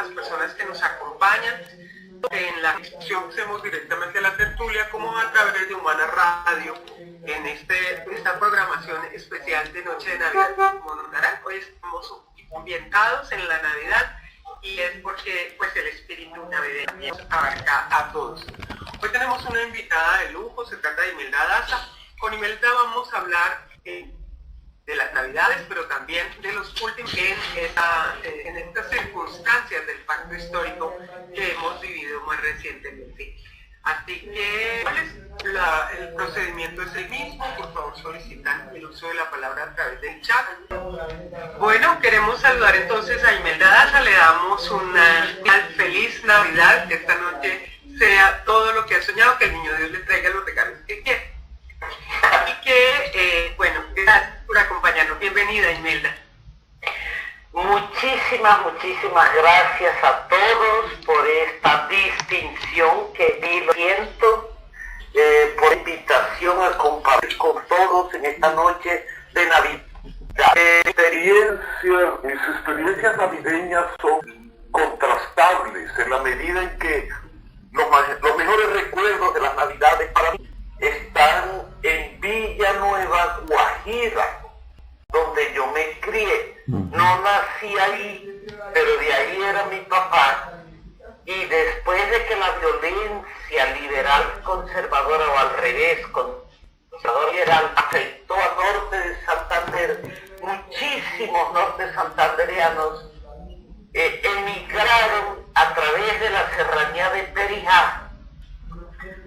las personas que nos acompañan en la discusión que hacemos directamente a la tertulia, como a través de Humana Radio, en esta programación especial de Noche de Navidad. Como notarán, hoy estamos ambientados en la Navidad, y es porque pues el espíritu navideño abarca a todos. Hoy tenemos una invitada de lujo, se trata de Imelda Daza. Con Imelda vamos a hablar de las Navidades, pero también de los últimos en estas circunstancias del pacto histórico que hemos vivido más recientemente. Así que, el procedimiento es el mismo. Por favor, solicitan el uso de la palabra a través del chat. Bueno, queremos saludar entonces a Imelda Daza. Le damos una feliz Navidad, que esta noche sea todo lo que ha soñado, que el niño Dios le traiga los regalos que quiere. Y que, gracias por acompañarnos. Bienvenida, Imelda. Muchísimas gracias a todos por esta distinción que lo siento, por invitación a compartir con todos en esta noche de Navidad. Mis experiencias navideñas son contrastables en la medida en que los mejores recuerdos de las Navidades para mí están en Villanueva, Guajira, donde yo me crié. No nací ahí, pero de ahí era mi papá. Y después de que la violencia liberal conservadora, o al revés, conservadora liberal, afectó al norte de Santander, muchísimos norte santandereanos emigraron a través de la serranía de Perijá,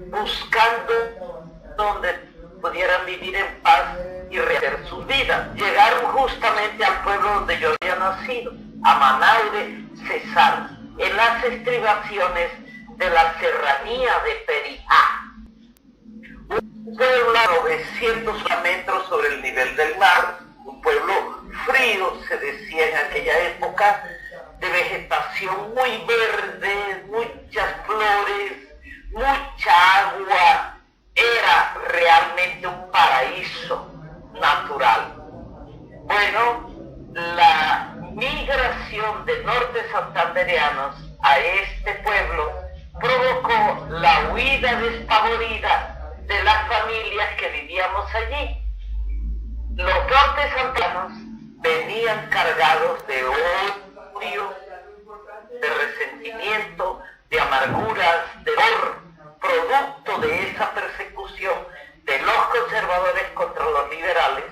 buscando donde pudieran vivir en paz y rehacer sus vidas. Llegaron justamente al pueblo donde yo había nacido, a Manaure, Cesar, en las estribaciones de la serranía de Perijá. Un pueblo a 900 metros sobre el nivel del mar, un pueblo frío, se decía en aquella época, de vegetación muy verde, muchas flores, mucha agua. Era realmente un paraíso natural. Bueno, la migración de norte santandereanos a este pueblo provocó la huida despavorida de las familias que vivíamos allí. Los norte santandereanos venían cargados de odio, de resentimiento, de amarguras, de dolor, producto de esa persecución de los conservadores contra los liberales,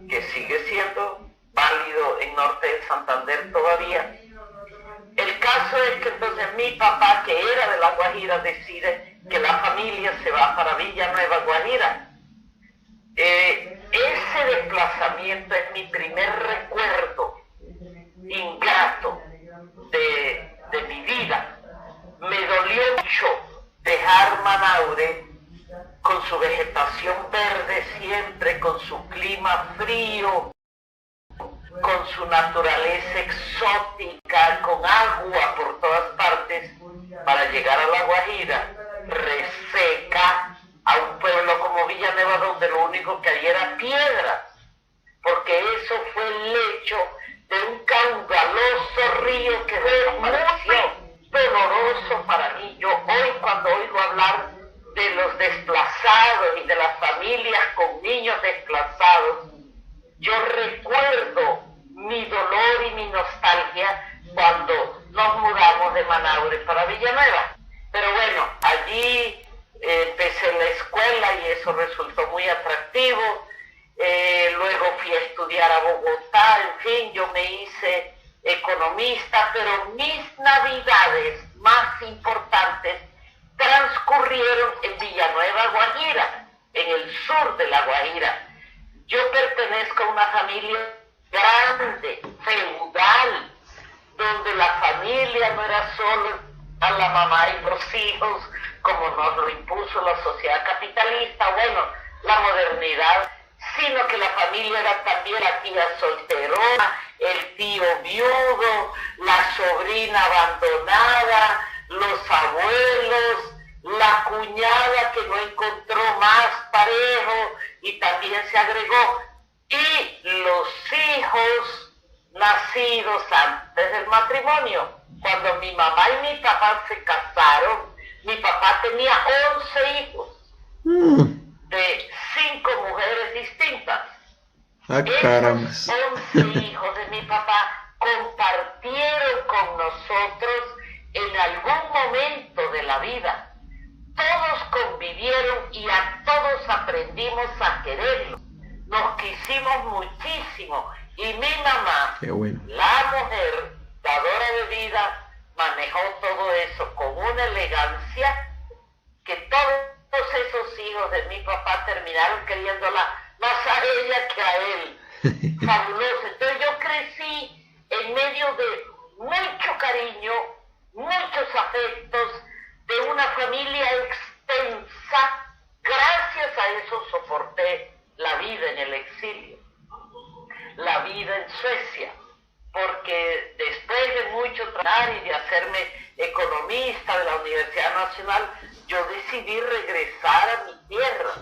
que sigue siendo válido en norte de Santander todavía. El caso es que entonces mi papá, que era de La Guajira, decide que la familia se va para Villanueva, Guajira. Ese desplazamiento es mi primer recuerdo ingrato de mi vida. Me dolió mucho dejar Manaure con su vegetación verde siempre, con su clima frío, con su naturaleza exótica, con agua por todas partes, para llegar a La Guajira, reseca, a un pueblo como Villanueva, donde lo único que había era piedras, porque eso fue el lecho de un caudaloso río que desapareció. Doloroso para mí. Yo hoy, cuando oigo hablar de los desplazados y de las familias con niños desplazados, yo recuerdo mi dolor y mi nostalgia cuando nos mudamos de Manaure para Villanueva. Pero bueno, allí empecé la escuela y eso resultó muy atractivo. Luego fui a estudiar a Bogotá, en fin, yo me hice economista, pero mis Navidades más importantes transcurrieron en Villanueva, Guajira, en el sur de La Guajira. Yo pertenezco a una familia grande, feudal, donde la familia no era solo a la mamá y los hijos, como nos lo impuso la sociedad capitalista, la modernidad, sino que la familia era también la tía solterona, el tío viudo, la sobrina abandonada, los abuelos, la cuñada que no encontró más parejo y también se agregó, y los hijos nacidos antes del matrimonio. Cuando mi mamá y mi papá se casaron, mi papá tenía 11 hijos de 5 mujeres distintas. Ah, caramba. Esos 11 hijos de mi papá compartieron con nosotros en algún momento de la vida. Todos convivieron y a todos aprendimos a quererlos. Nos quisimos muchísimo y mi mamá, Qué bueno. la mujer dadora de vida, manejó todo eso con una elegancia que todos esos hijos de mi papá terminaron queriéndola más a ella que a él. Fabuloso. Entonces yo crecí en medio de mucho cariño, muchos afectos, de una familia extensa. Gracias a eso soporté la vida en el exilio, la vida en Suecia, porque después de mucho trabajar y de hacerme economista de la Universidad Nacional, yo decidí regresar a mi tierra.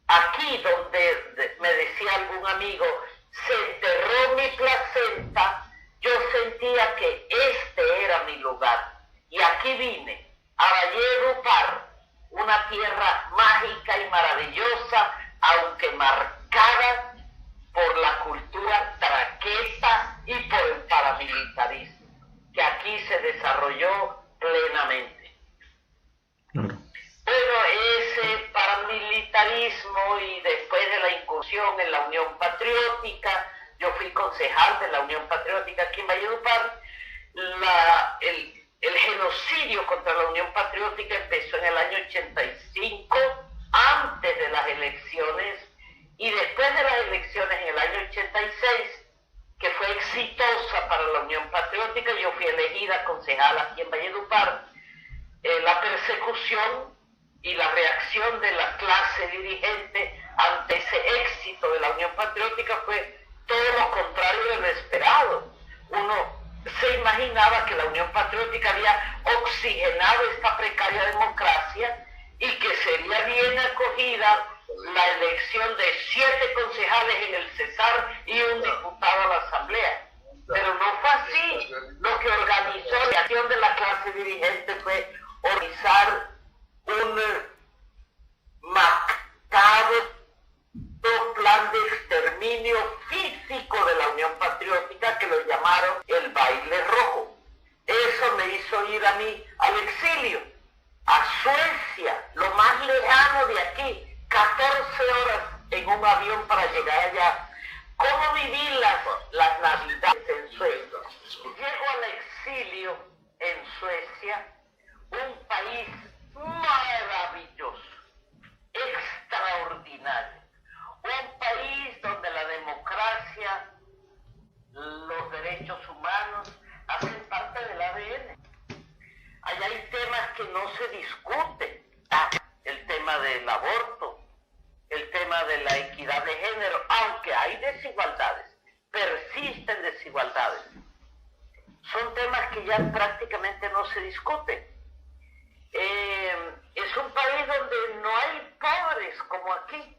Aquí donde me decía algún amigo, se enterró mi placenta, yo sentía que este era mi lugar. Y aquí vine, a Valledupar, una tierra mágica y maravillosa, aunque marcada por la cultura traqueta y por el paramilitarismo, que aquí se desarrolló plenamente. Claro. Bueno, ese paramilitarismo y después de la incursión en la Unión Patriótica, yo fui concejal de la Unión Patriótica aquí en Valledupar. El genocidio contra la Unión Patriótica empezó en el año 85, antes de las elecciones, y después de las elecciones en el año 86, que fue exitosa para la Unión Patriótica, yo fui elegida concejal aquí en Valledupar. La persecución y la reacción de la clase dirigente ante ese éxito de la Unión Patriótica fue todo lo contrario de lo esperado. Uno se imaginaba que la Unión Patriótica había oxigenado esta precaria democracia y que sería bien acogida la elección de 7 concejales en el Cesar y un diputado a la Asamblea. Pero no fue así. Lo que organizó la acción de la clase dirigente fue organizar un macabro plan de exterminio físico de la Unión Patriótica que lo llamaron el baile rojo. Eso me hizo ir a mí al exilio, a Suecia, lo más lejano de aquí, 14 horas en un avión para llegar allá. ¿Cómo viví las navidades en Suecia? Llego al exilio en Suecia, un país maravilloso, extraordinario, un país donde la democracia, los derechos humanos hacen parte del ADN. Allá hay temas que no se discuten, el tema del aborto, el tema de la equidad de género, aunque hay desigualdades, persisten desigualdades. Son temas que ya prácticamente no se discuten. Es un país donde no hay pobres como aquí.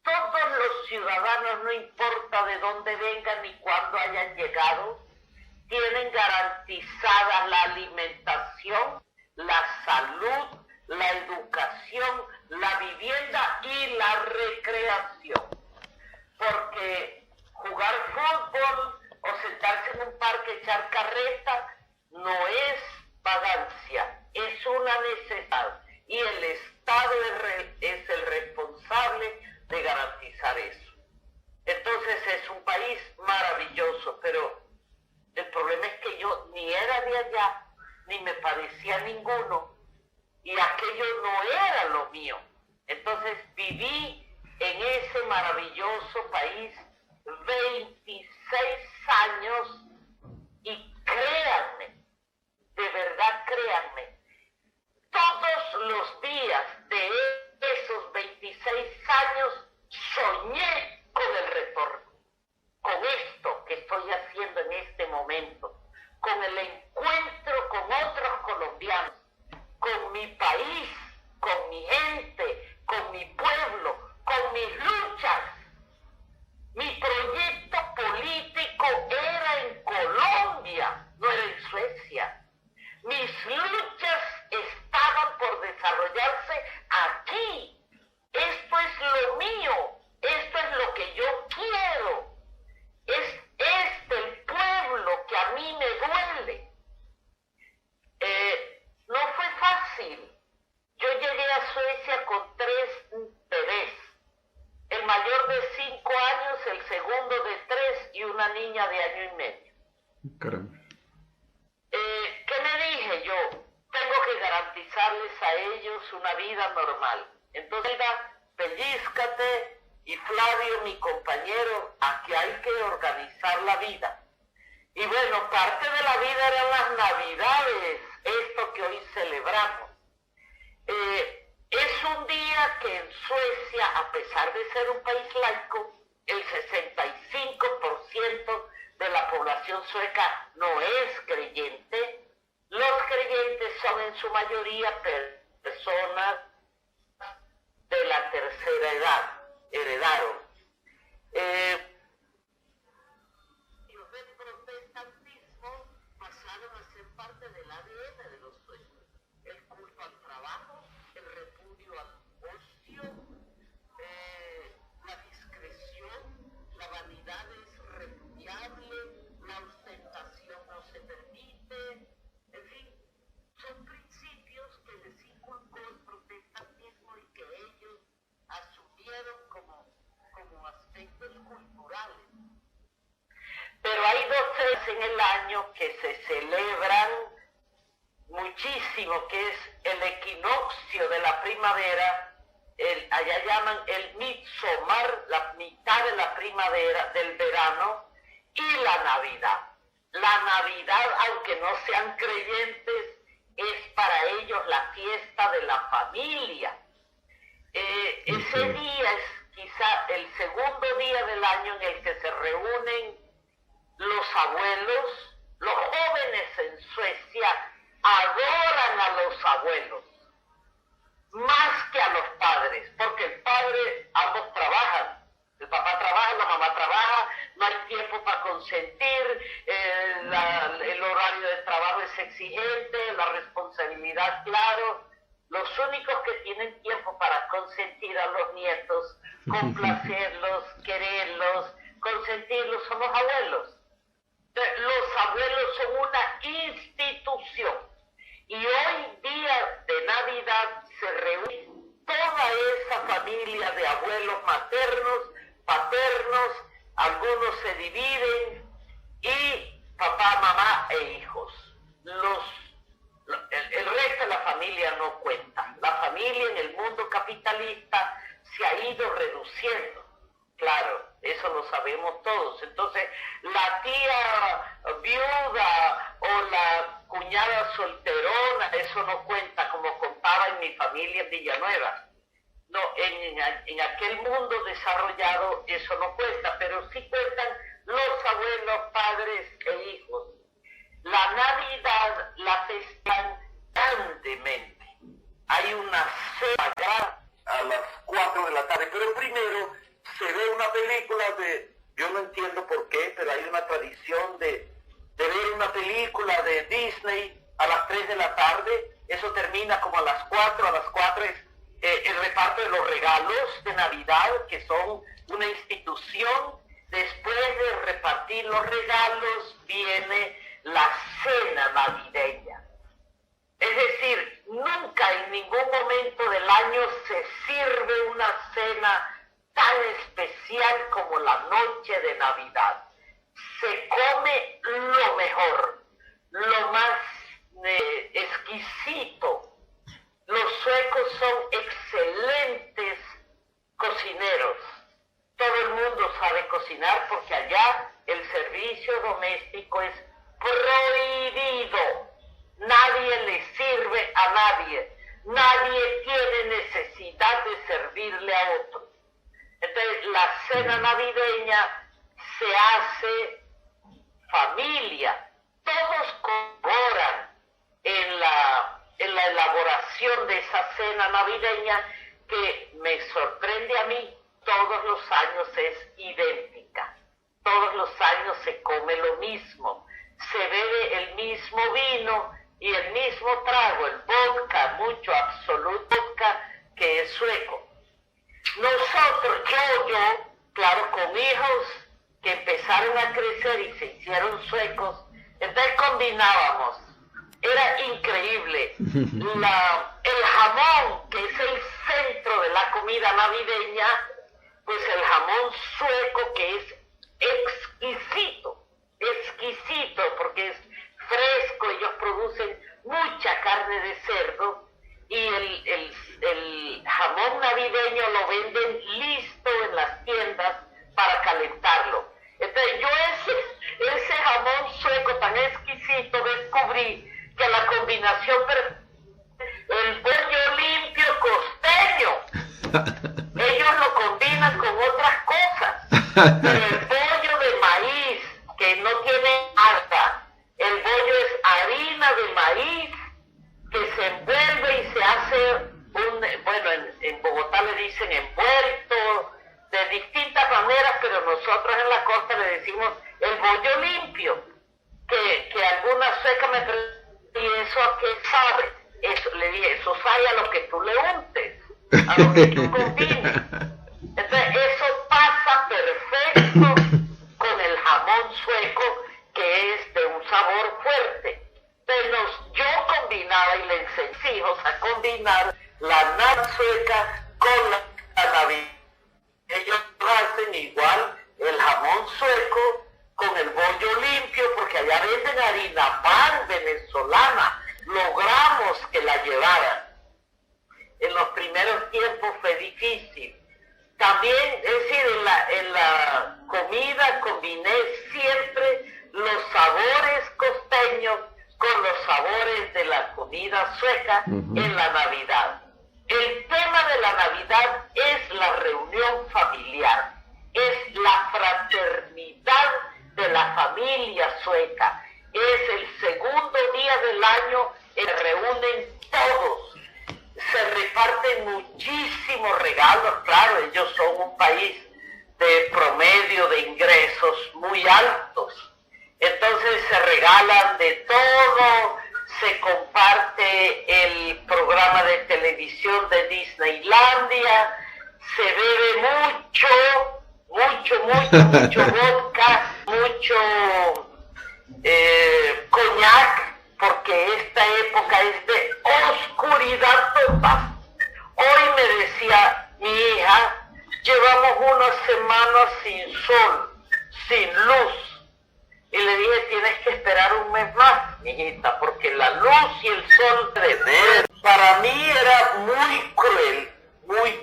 Todos los ciudadanos, no importa de dónde vengan ni cuándo hayan llegado, tienen garantizada la alimentación, la salud, la educación, la vivienda y la recreación. Porque jugar fútbol o sentarse en un parque a echar carreta no es vagancia, es una necesidad. Y el Estado es el responsable de garantizar eso. Entonces es un país maravilloso, pero el problema es que yo ni era de allá, ni me parecía ninguno, y aquello no era lo mío. Entonces viví en ese maravilloso país 26 años y créanme, de verdad créanme, todos los días de esos 26 años soñé con el retorno, con esto que estoy haciendo en este momento, con el encuentro con otros colombianos, con mi país, con mi gente, con mi pueblo, con mis luchas. Mi proyecto político era mí me duele. No fue fácil. Yo llegué a Suecia con 3 bebés. El mayor de 5 años, el segundo de 3 y una niña de año y medio. Caramba. ¿Qué me dije yo? Tengo que garantizarles a ellos una vida normal. Entonces, pellízcate, y Flavio, mi compañero, aquí hay que organizar la vida. Y bueno, parte de la vida eran las Navidades, esto que hoy celebramos. Es un día que en Suecia, a pesar de ser un país laico, el 65% de la población sueca no es creyente. Los creyentes son en su mayoría personas de la tercera edad, heredaron. Los del protestantismo pasaron a ser parte del ADN de los suecos. El culto al trabajo, el repudio al ocio, la discreción, la vanidad es repudiable, la ostentación no se permite, en fin, son principios que les inculcó el protestantismo y que ellos asumieron como aspectos culturales. Pero hay 2 fechas en el año que se celebran muchísimo, que es el equinoccio de la primavera, allá llaman el Midsommar, la mitad de la primavera, del verano, y la Navidad. La Navidad, aunque no sean creyentes, es para ellos la fiesta de la familia. Ese día es quizá el segundo día del año en el que se reúnen los abuelos. Los jóvenes en Suecia adoran a los abuelos más que a los padres, porque el padre, ambos trabajan, el papá trabaja, la mamá trabaja, no hay tiempo para consentir, el horario de trabajo es exigente, la responsabilidad, claro. Los únicos que tienen tiempo para consentir a los nietos, complacerlos, quererlos, consentirlos, son los abuelos. Los abuelos son una institución. Y hoy, día de Navidad, se reúne toda esa familia de abuelos maternos, paternos, algunos se dividen, y papá, mamá e hijos. El resto de la familia no cuenta. La familia en el mundo capitalista se ha ido reduciendo. Claro, eso lo sabemos todos. Entonces, la tía viuda o la cuñada solterona, eso no cuenta, como contaba en mi familia en Villanueva. No, en aquel mundo desarrollado eso no cuenta, pero sí cuentan los abuelos, padres e hijos. La Navidad la festejan grandemente. Hay una cena a las 4 de la tarde, pero primero se ve una película yo no entiendo por qué, pero hay una tradición de ver una película de Disney a las 3 de la tarde. Eso termina como a las 4 es el reparto de los regalos de Navidad, que son una institución. Después de repartir los regalos viene la cena navideña. Es decir, nunca en ningún momento del año se sirve una cena tan especial como la noche de Navidad. Se come lo mejor, lo más exquisito. Los suecos son excelentes cocineros. Todo el mundo sabe cocinar porque allá el servicio doméstico es prohibido. Nadie le sirve a nadie. Nadie tiene necesidad de servirle a otro. Entonces, la cena navideña se hace familia. Todos colaboran en la elaboración de esa cena navideña, que me sorprende a mí, todos los años es idéntica. Todos los años se come lo mismo. Se bebe el mismo vino y el mismo trago, el vodka, mucho absoluto vodka, que es sueco. Nosotros, yo, claro, con hijos que empezaron a crecer y se hicieron suecos, Entonces combinábamos, era increíble. El jamón, que es el centro de la comida navideña, pues el jamón sueco, que es exquisito, porque es fresco, ellos producen mucha carne de cerdo, y el jamón navideño lo venden listo en las tiendas para calentarlo. Entonces yo ese jamón sueco tan exquisito descubrí que la combinación el pollo limpio costeño, ellos lo combinan con otras cosas, pero el pollo de maíz, que no tiene harta, el pollo es harina de maíz que se envuelve y se hace en Bogotá le dicen envuelto, de distintas maneras, pero nosotros en la costa le decimos el bollo limpio, que alguna sueca me preguntó, ¿y eso a qué sabe? Eso, le dije, eso sabe a lo que tú le untes, a lo que tú combines. Entonces eso pasa perfecto con el jamón sueco, que es de un sabor fuerte. Entonces yo combinaba y le enseñé a mis hijos a combinar la nata sueca con la navidad. Ellos hacen igual el jamón sueco con el bollo limpio, porque allá venden harina pan venezolana. Logramos que la llevaran. En los primeros tiempos fue difícil. También, es decir, en la comida combiné siempre los sabores costeños con los sabores de la comida sueca en la Navidad. El tema de la Navidad es la reunión familiar, es la fraternidad de la familia sueca, es el segundo día del año en que se reúnen todos, se reparten muchísimos regalos. Claro, ellos son un país de promedio de ingresos muy altos, entonces se regalan de todo, se comparte el programa de televisión de Disneylandia, se bebe mucho vodka, mucho coñac, porque esta época es de oscuridad total. Hoy me decía mi hija, llevamos unas semanas sin sol, sin luz. Y le dije, tienes que esperar un mes más, mijita, porque la luz y el sol de ver. Para mí era muy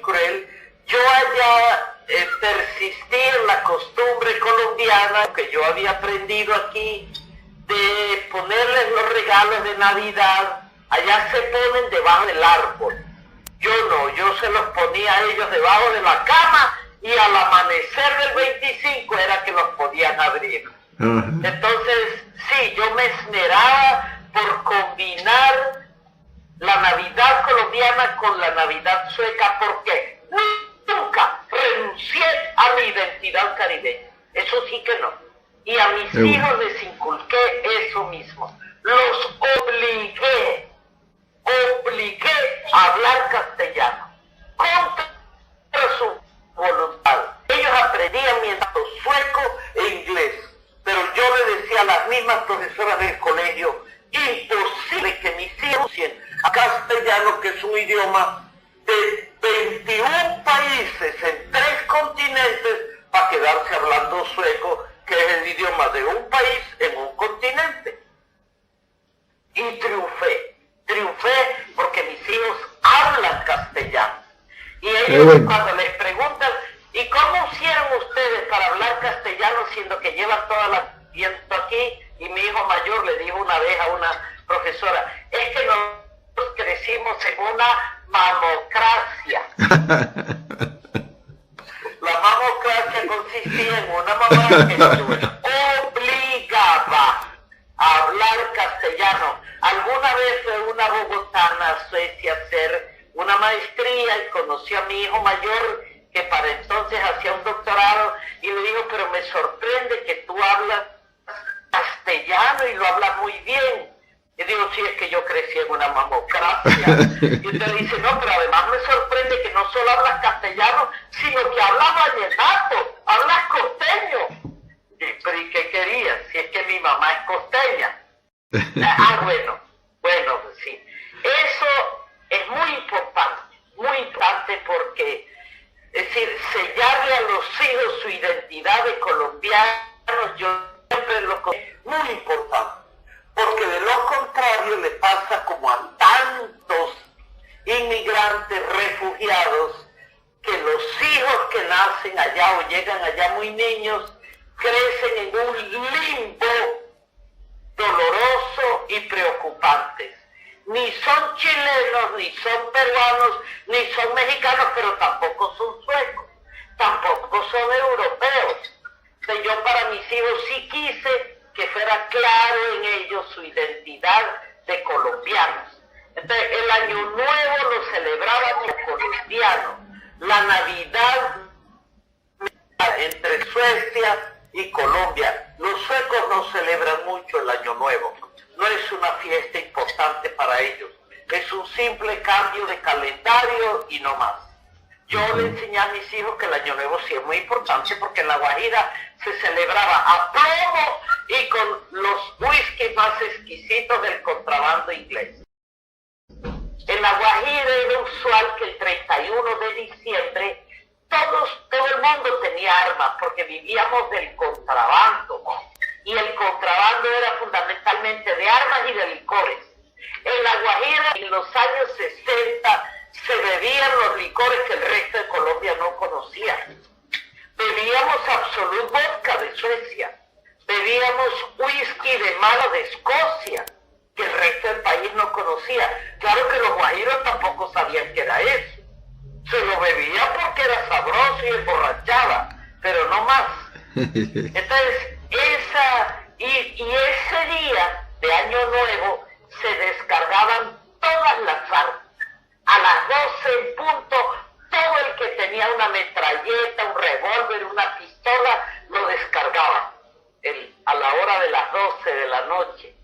cruel. Yo allá persistí en la costumbre colombiana que yo había aprendido aquí, de ponerles los regalos de Navidad. Allá se ponen debajo del árbol. Yo no, yo se los ponía a ellos debajo de la cama, y al amanecer del 25 era que los podían abrir. Entonces, sí, yo me esmeraba por combinar la Navidad colombiana con la Navidad sueca, porque nunca renuncié a mi identidad caribeña. Eso sí que no. Y a mis hijos les inculqué eso mismo. Los obligué a hablar castellano contra su voluntad. Ellos aprendían mientras sueco e inglés. Pero yo le decía a las mismas profesoras del colegio, imposible que mis hijos usen a castellano, que es un idioma de 21 países en 3 continentes, para quedarse hablando sueco, que es el idioma de un país en un continente. Y triunfé porque mis hijos hablan castellano. Y ellos cuando les preguntan, ¿y cómo hicieron ustedes para hablar castellano siendo que llevan toda la tiempo aquí? Y mi hijo mayor le dijo una vez a una profesora, es que nosotros crecimos en una mamocracia. La mamocracia consistía en una mamá que nos obligaba a hablar castellano. Alguna vez fue una bogotana a Suecia a hacer una maestría y conoció a mi hijo mayor, que para entonces hacía un doctorado, y le dijo, pero me sorprende que tú hablas castellano y lo hablas muy bien. Y digo, sí, es que yo crecí en una mamocracia. Y usted dice, no, pero además me sorprende que no solo hablas castellano, sino que hablas vallenato, hablas costeño. Pero ¿y qué querías? Si es que mi mamá es costeña. Bueno, sí. Eso es muy importante porque, es decir, sellarle a los hijos su identidad de colombianos, yo siempre lo considero muy importante, porque de lo contrario le pasa como a tantos inmigrantes, refugiados, que los hijos que nacen allá o llegan allá muy niños, crecen en un limbo doloroso y preocupantes. Ni son chilenos, ni son peruanos, ni son mexicanos, pero tampoco son suecos, tampoco son europeos. Entonces yo para mis hijos sí quise que fuera claro en ellos su identidad de colombianos. Entonces el Año Nuevo lo celebrábamos colombianos, la Navidad entre Suecia y Colombia. Los suecos no celebran mucho el Año Nuevo, no es una fiesta importante para ellos, es un simple cambio de calendario y no más. Yo le enseñé a mis hijos que el Año Nuevo sí es muy importante porque en La Guajira se celebraba a plomo y con los whisky más exquisitos del contrabando inglés. En La Guajira era usual que el 31 de diciembre todo el mundo tenía armas porque vivíamos del contrabando. Y el contrabando era fundamentalmente de armas y de licores. En La Guajira, en los años 60, se bebían los licores que el resto de Colombia no conocía. Bebíamos Absolut Vodka de Suecia. Bebíamos whisky de Malo de Escocia, que el resto del país no conocía. Claro que los guajiros tampoco sabían qué era eso. Se lo bebían porque era sabroso y emborrachaba, pero no más. Entonces, ese día de Año Nuevo se descargaban todas las armas. A las 12 en punto, todo el que tenía una metralleta, un revólver, una pistola, lo descargaba a la hora de las 12 de la noche.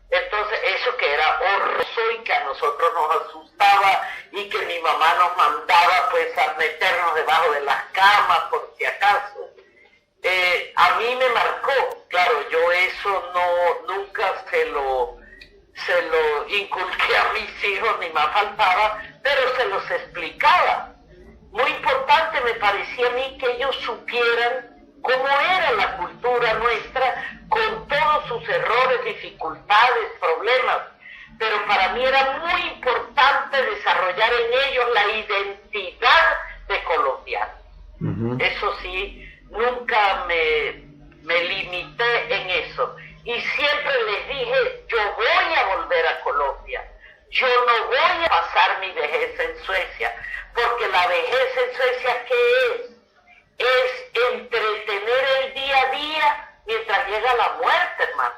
Entonces, eso que era horroroso y que a nosotros nos asustaba y que mi mamá nos mandaba pues a meternos debajo de las camas por si acaso. A mí me marcó, claro, yo eso nunca se lo inculqué a mis hijos, ni más faltaba, pero se los explicaba. Muy importante me parecía a mí que ellos supieran cómo era la cultura nuestra, con todos sus errores, dificultades, problemas, pero para mí era muy importante desarrollar en ellos la identidad de colombiano. Eso sí, nunca me limité en eso. Y siempre les dije, yo voy a volver a Colombia. Yo no voy a pasar mi vejez en Suecia, porque la vejez en Suecia, ¿qué es? Es entretener el día a día mientras llega la muerte, hermano.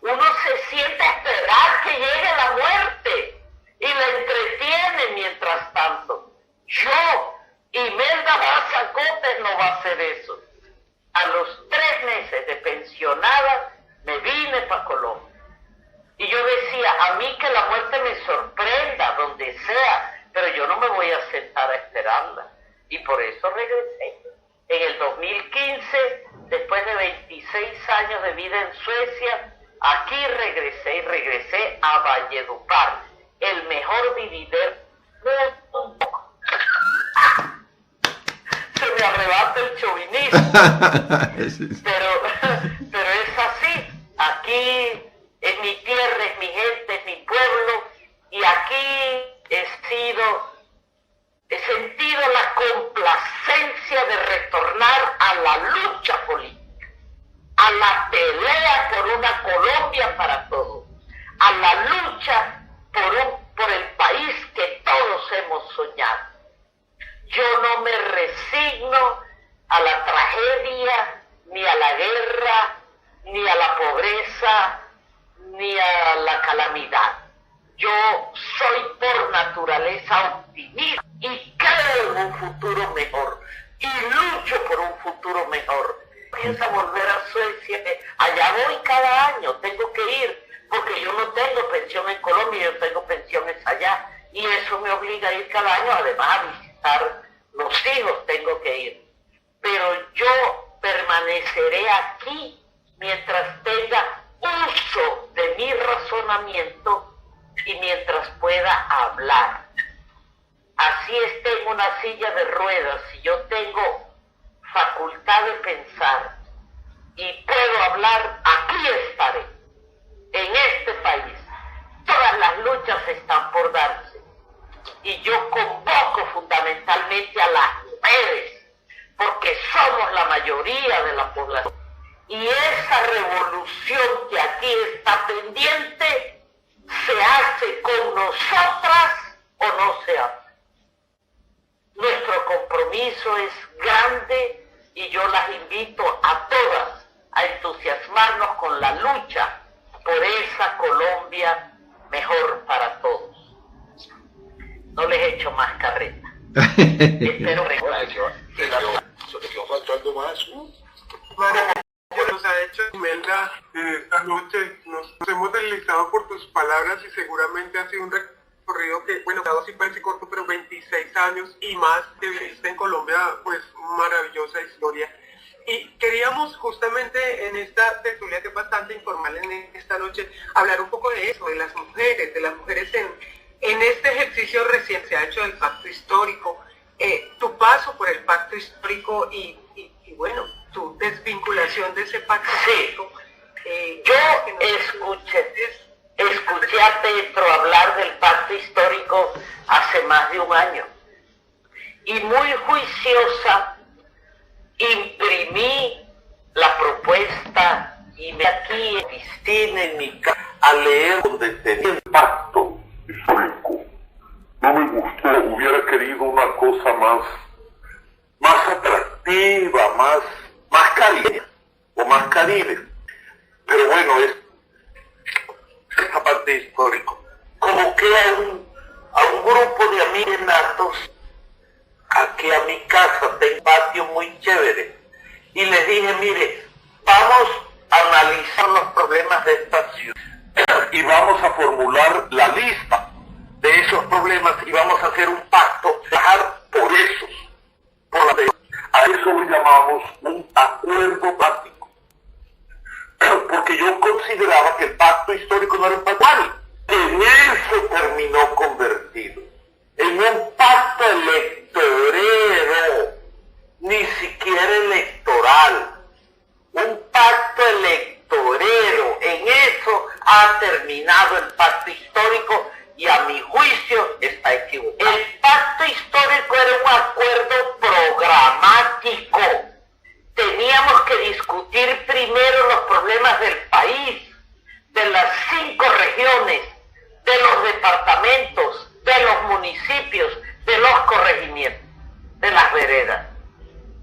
Uno se sienta a esperar que llegue la muerte y la entretiene mientras tanto. Yo, Imelda Barza Cotes, no va a hacer eso. A los 3 meses de pensionada me vine para Colombia. Y yo decía, a mí que la muerte me sorprenda donde sea, pero yo no me voy a sentar a esperarla. Y por eso regresé. En el 2015, después de 26 años de vida en Suecia, aquí regresé a Valledupar, el mejor vividero del mundo. Se me arrebata el chauvinismo, pero es así. Aquí es mi tierra, es mi gente, es mi pueblo, y aquí he sentido la complacencia de retornar a la lucha política, a la pelea por una Colombia para todos, a la lucha por el país que todos hemos soñado. Yo no me resigno a la tragedia, ni a la guerra, ni a la pobreza, ni a la calamidad. Yo soy por naturaleza optimista y creo en un futuro mejor y lucho por un futuro mejor. Pienso volver a Suecia, allá voy cada año, tengo que ir, porque yo no tengo pensión en Colombia, yo tengo pensiones allá, y eso me obliga a ir cada año, además a visitar los hijos tengo que ir. Pero yo permaneceré aquí mientras tenga uso de mi razonamiento y mientras pueda hablar. Así esté en una silla de ruedas, si yo tengo facultad de pensar y puedo hablar, aquí estaré, en este país. Todas las luchas están por darse. Y yo convoco fundamentalmente a las mujeres, porque somos la mayoría de la población. Y esa revolución que aquí está pendiente, ¿se hace con nosotras o no se hace? Nuestro compromiso es grande y yo las invito a todas a entusiasmarnos con la lucha por esa Colombia mejor para todos. No les he hecho más carreta. Espero faltando más. Nos ha hecho Imelda esta noche, nos hemos deslizado por tus palabras y seguramente ha sido un recorrido que, bueno, dado así parece corto, pero 26 años y más que viviste en Colombia, pues maravillosa historia. Y queríamos justamente en esta tertulia, que es bastante informal en esta noche, hablar un poco de eso, de las mujeres en este ejercicio recién se ha hecho del pacto histórico, tu paso por el pacto histórico y bueno, tu desvinculación de ese pacto histórico. Yo escuché a Petro hablar del pacto histórico hace más de un año y muy juiciosa imprimí la propuesta y me aquí en piscina en mi casa a leer donde tenía el pacto Histórico. No me gustó, hubiera querido una cosa más atractiva, más cariño o más caribe. Pero bueno, es esta parte histórica. Convoqué a un grupo de amigos natos aquí a mi casa, tengo un patio muy chévere, y les dije, mire, vamos a analizar los problemas de esta ciudad y vamos a formular la lista de esos problemas y vamos a hacer un pacto, trabajar por esos, a eso lo llamamos un acuerdo práctico, porque yo consideraba que el pacto histórico no era un pacto, en eso terminó convertido, en un pacto electorero, ni siquiera electoral, un pacto electorero. En eso ha terminado el pacto histórico y a mi juicio está equivocado. El pacto histórico era un acuerdo programático. Teníamos que discutir primero los problemas del país, de las 5 regiones, de los departamentos, de los municipios, de los corregimientos, de las veredas.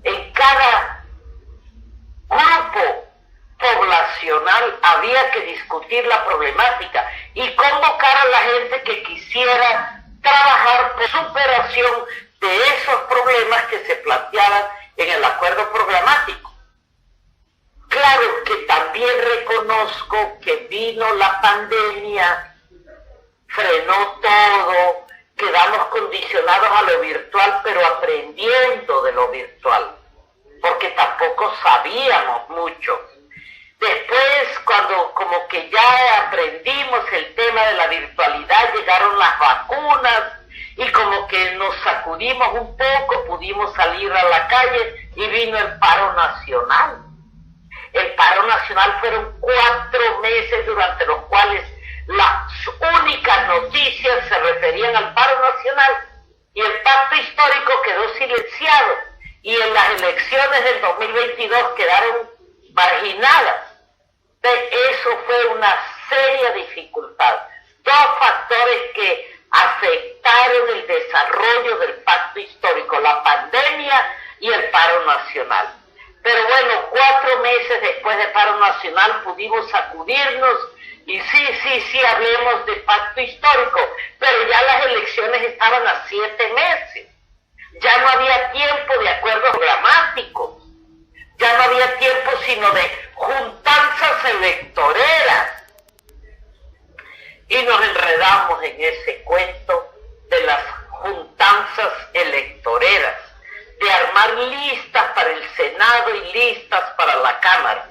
En cada grupo poblacional había que discutir la problemática y convocar a la gente que quisiera trabajar por superación de esos problemas que se planteaban en el acuerdo programático. Claro que también reconozco que vino la pandemia, frenó todo, quedamos condicionados a lo virtual, pero aprendiendo de lo virtual, porque tampoco sabíamos mucho. Después, cuando como que ya aprendimos el tema de la virtualidad, llegaron las vacunas y como que nos sacudimos un poco, pudimos salir a la calle y vino el paro nacional. El paro nacional fueron 4 meses durante los cuales las únicas noticias se referían al paro nacional y el pacto histórico quedó silenciado y en las elecciones del 2022 quedaron marginadas. Eso fue una seria dificultad. 2 factores que afectaron el desarrollo del pacto histórico, la pandemia y el paro nacional. Pero bueno, 4 meses después del paro nacional pudimos sacudirnos y sí, hablemos de pacto histórico, pero ya las elecciones estaban a 7 meses. Ya no había tiempo de acuerdos programáticos. Ya no había tiempo sino de juntanzas electoreras. Y nos enredamos en ese cuento de las juntanzas electoreras, de armar listas para el Senado y listas para la Cámara.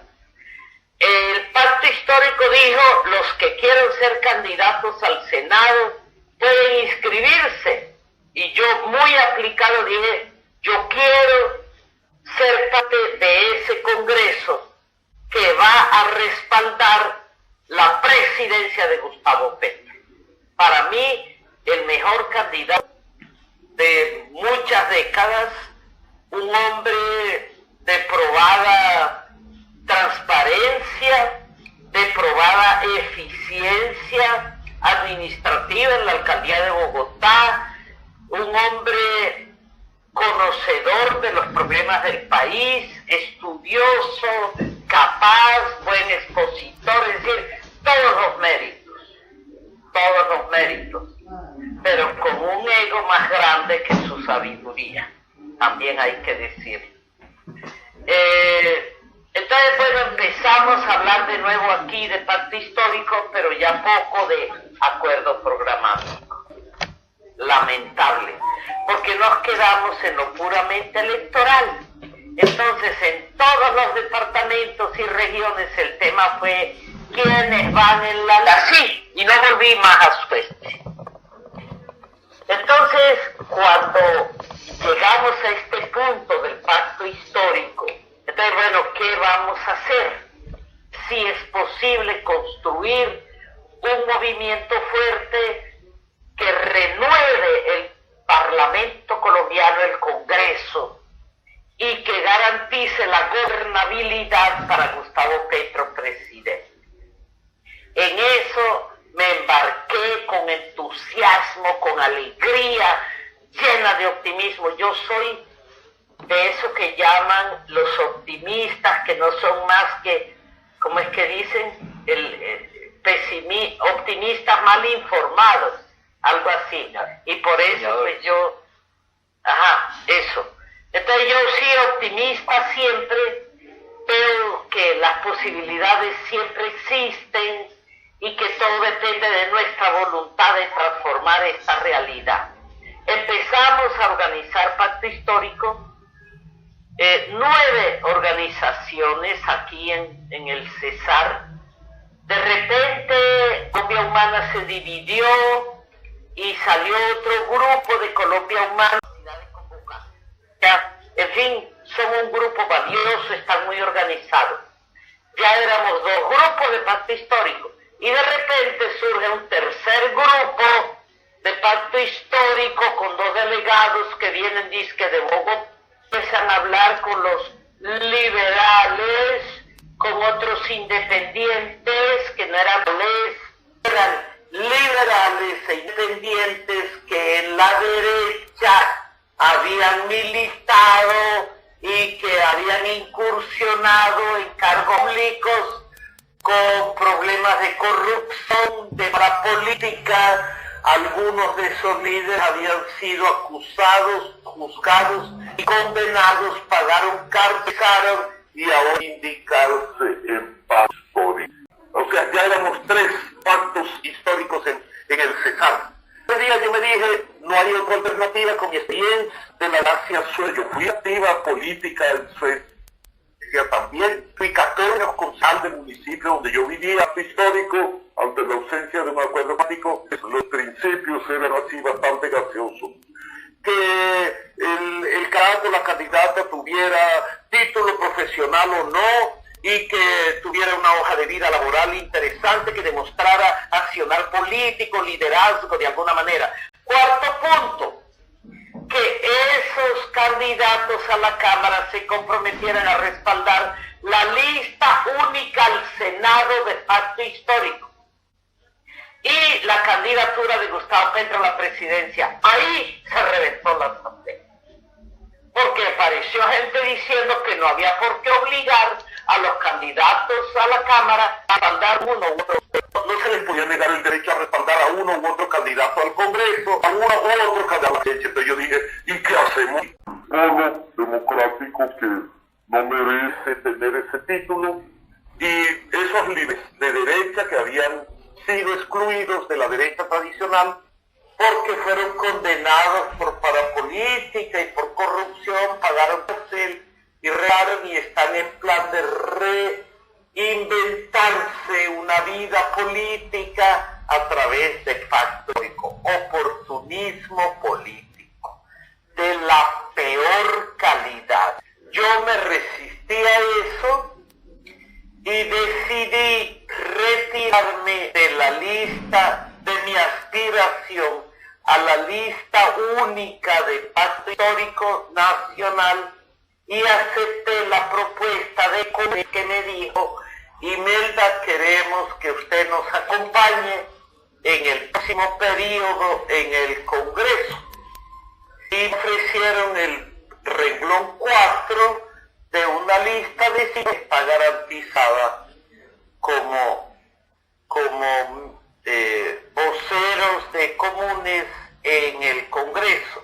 El pacto histórico dijo los que quieran ser candidatos al Senado pueden inscribirse. Y yo muy aplicado dije, yo quiero ser parte de ese Congreso que va a respaldar la presidencia de Gustavo Petro. Para mí, el mejor candidato de muchas décadas, un hombre de probada transparencia, de probada eficiencia administrativa en la alcaldía de Bogotá, un hombre conocedor de los problemas del país, estudioso, capaz, buen expositor, es decir, todos los méritos, pero con un ego más grande que su sabiduría, también hay que decir. Entonces, bueno, empezamos a hablar de nuevo aquí de pacto histórico, pero ya poco de acuerdo programático. Lamentable, porque nos quedamos en lo puramente electoral. Entonces, en todos los departamentos y regiones el tema fue quiénes van en la así, y no volví más a su este. Entonces, cuando llegamos a este punto del pacto histórico, entonces, bueno, ¿qué vamos a hacer? Si es posible construir un movimiento fuerte que renueve el Parlamento colombiano, el Congreso, y que garantice la gobernabilidad para Gustavo Petro presidente. En eso me embarqué con entusiasmo, con alegría, llena de optimismo. Yo soy de eso que llaman los optimistas, que no son más que, ¿cómo es que dicen? Optimistas mal informados, algo así. Y por eso pues yo, eso. Entonces yo sí optimista siempre, pero que las posibilidades siempre existen y que todo depende de nuestra voluntad de transformar esta realidad. Empezamos a organizar pacto histórico, 9 organizaciones aquí en el Cesar. De repente Colombia Humana se dividió y salió otro grupo de Colombia Humana. En fin, son un grupo valioso, están muy organizados. Ya éramos 2 grupos de pacto histórico y de repente surge un tercer grupo de pacto histórico con 2 delegados que vienen disque de Bogotá. Empiezan a hablar con los liberales, con otros independientes que no eran liberales e independientes que en la derecha habían militado y que habían incursionado en cargos públicos con problemas de corrupción, de parapolítica. Algunos de esos líderes habían sido acusados, juzgados y condenados, pagaron cárcel y ahora indicarse en pacto histórico. O sea, ya éramos 3 pactos históricos en el Cesar. Ese día yo me dije, no hay otra alternativa con mi experiencia de la Gracia Suez. Yo fui activa política en Suez. También fui 14 años concejal del municipio donde yo vivía, pacto histórico, ante la ausencia de un acuerdo político. Los principios eran así bastante graciosos. Que el candidato, la candidata tuviera título profesional o no, y que tuviera una hoja de vida laboral interesante, que demostrara accionar político, liderazgo de alguna manera. Cuarto punto, que esos candidatos a la Cámara se comprometieran a respaldar la lista única al Senado de pacto histórico y la candidatura de Gustavo Petro a la presidencia. Ahí se reventó la asamblea, porque apareció gente diciendo que no había por qué obligar a los candidatos a la Cámara a respaldar uno u otro. No se les podía negar el derecho a respaldar a uno u otro candidato al Congreso, a uno u otro candidato. Entonces yo dije, ¿y qué hacemos? Pueblos democráticos que no merece tener ese título, y esos líderes de derecha que habían sido excluidos de la derecha tradicional porque fueron condenados por parapolítica y por corrupción, pagaron cárcel y rearon y están en plan de inventarse una vida política a través de pacto histórico, oportunismo político, de la peor calidad. Yo me resistí a eso y decidí retirarme de la lista de mi aspiración a la lista única de Pacto Histórico Nacional y acepté la propuesta de que me dijo: Imelda, queremos que usted nos acompañe en el próximo periodo en el Congreso. Y ofrecieron el renglón 4 de una lista de que está garantizada como voceros de comunes en el Congreso.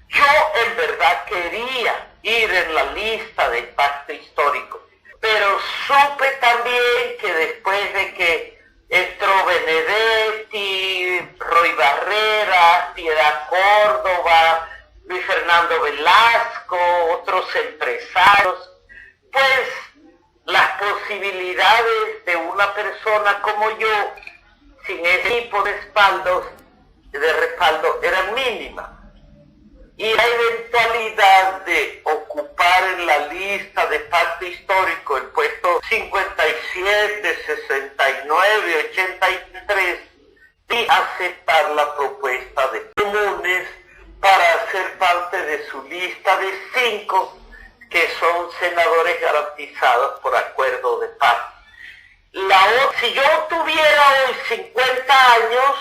Yo en verdad quería ir en la lista del Pacto Histórico, pero supe también que después de que entró Benedetti, Roy Barreras, Piedad Córdoba, Luis Fernando Velasco, otros empresarios, pues las posibilidades de una persona como yo, sin ese tipo de respaldo, eran mínimas. Y la eventualidad de ocupar en la lista de Pacto Histórico el puesto 57, 69, 83 y aceptar la propuesta de comunes para ser parte de su lista de 5 que son senadores garantizados por acuerdo de paz. Si yo tuviera hoy 50 años,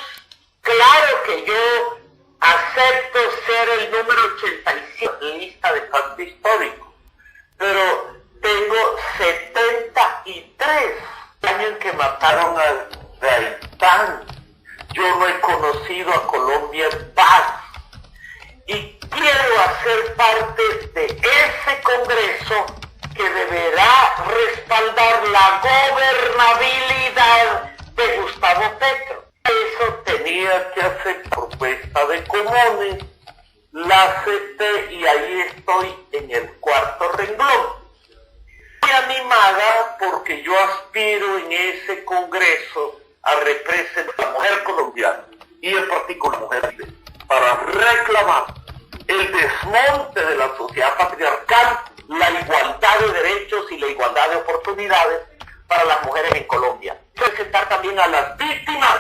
claro que yo acepto ser el número 87 en la lista de Pacto Histórico, pero tengo 73 años en que mataron a Gaitán. Yo no he conocido a Colombia en paz y quiero hacer parte de ese Congreso que deberá respaldar la gobernabilidad de Gustavo Petro. Eso tenía que hacer propuesta de comunes, la acepté y ahí estoy en el 4º renglón. Estoy animada porque yo aspiro en ese Congreso a representar a la mujer colombiana y en particular mujer libre, para reclamar el desmonte de la sociedad patriarcal, la igualdad de derechos y la igualdad de oportunidades para las mujeres en Colombia. Presentar también a las víctimas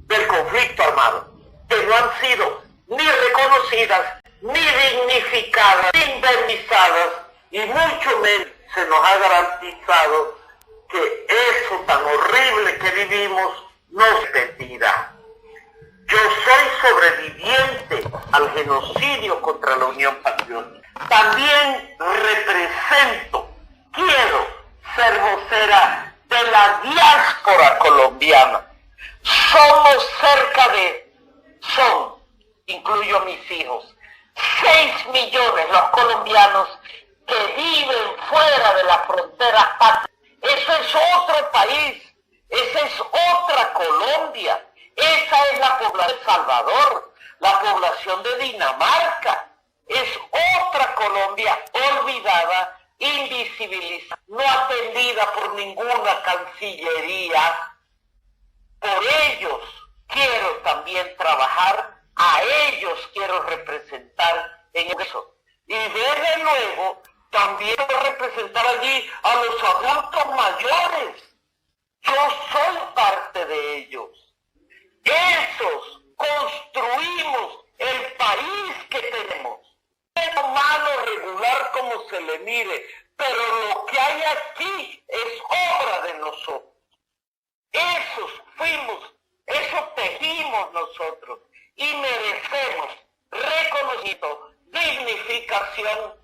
del conflicto armado, que no han sido ni reconocidas, ni dignificadas, ni indemnizadas, y mucho menos se nos ha garantizado que eso tan horrible que vivimos no se repetirá. Yo soy sobreviviente al genocidio contra la Unión Patriótica. También quiero ser vocera de la diáspora colombiana. Incluyo a mis hijos, 6 millones los colombianos que viven fuera de las fronteras patrias. Eso es otro país, esa es otra Colombia. Esa es la población de El Salvador, la población de Dinamarca. Es otra Colombia olvidada, invisibilizada, no atendida por ninguna cancillería. Por ellos quiero también trabajar, a ellos quiero representar en eso. Y desde luego también quiero representar allí a los adultos mayores. Yo soy parte de ellos. Esos construimos el país que tenemos. Es humano regular como se le mire, pero lo que hay aquí es obra de nosotros. Eso tejimos nosotros y merecemos reconocimiento, dignificación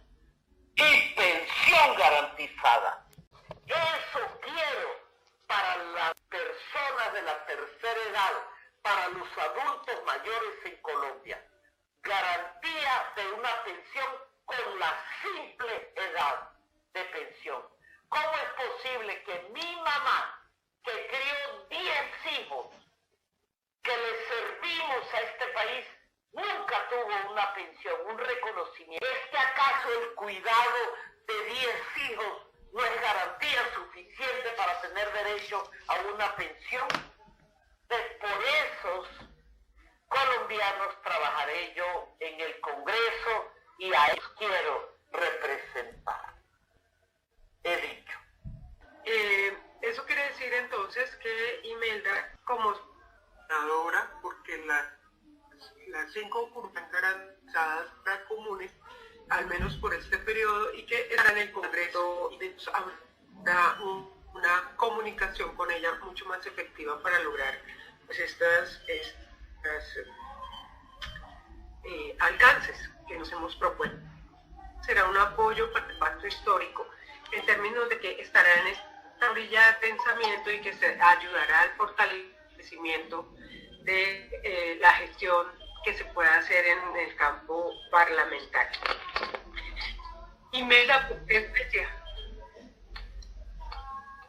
y pensión garantizada. Eso quiero para las personas de la tercera edad, para los adultos mayores en Colombia. Garantía de una pensión con la simple edad de pensión. ¿Cómo es posible que mi mamá, que crió 10 hijos, que le servimos a este país, nunca tuvo una pensión, un reconocimiento? ¿Es que acaso el cuidado de 10 hijos no es garantía suficiente para tener derecho a una pensión. Por esos colombianos trabajaré yo en el Congreso y a ellos quiero representar. He dicho. Eso quiere decir entonces que Imelda, como senadora, porque las 5 ocurren garantizadas comunes, al menos por este periodo, y que estará en el Congreso, habrá una comunicación con ella mucho más efectiva para lograr pues estas alcances que nos hemos propuesto. Será un apoyo para el pacto histórico en términos de que estará en esta orilla de pensamiento y que se ayudará al fortalecimiento de la gestión que se pueda hacer en el campo parlamentario. Imelda, ¿por qué Suecia?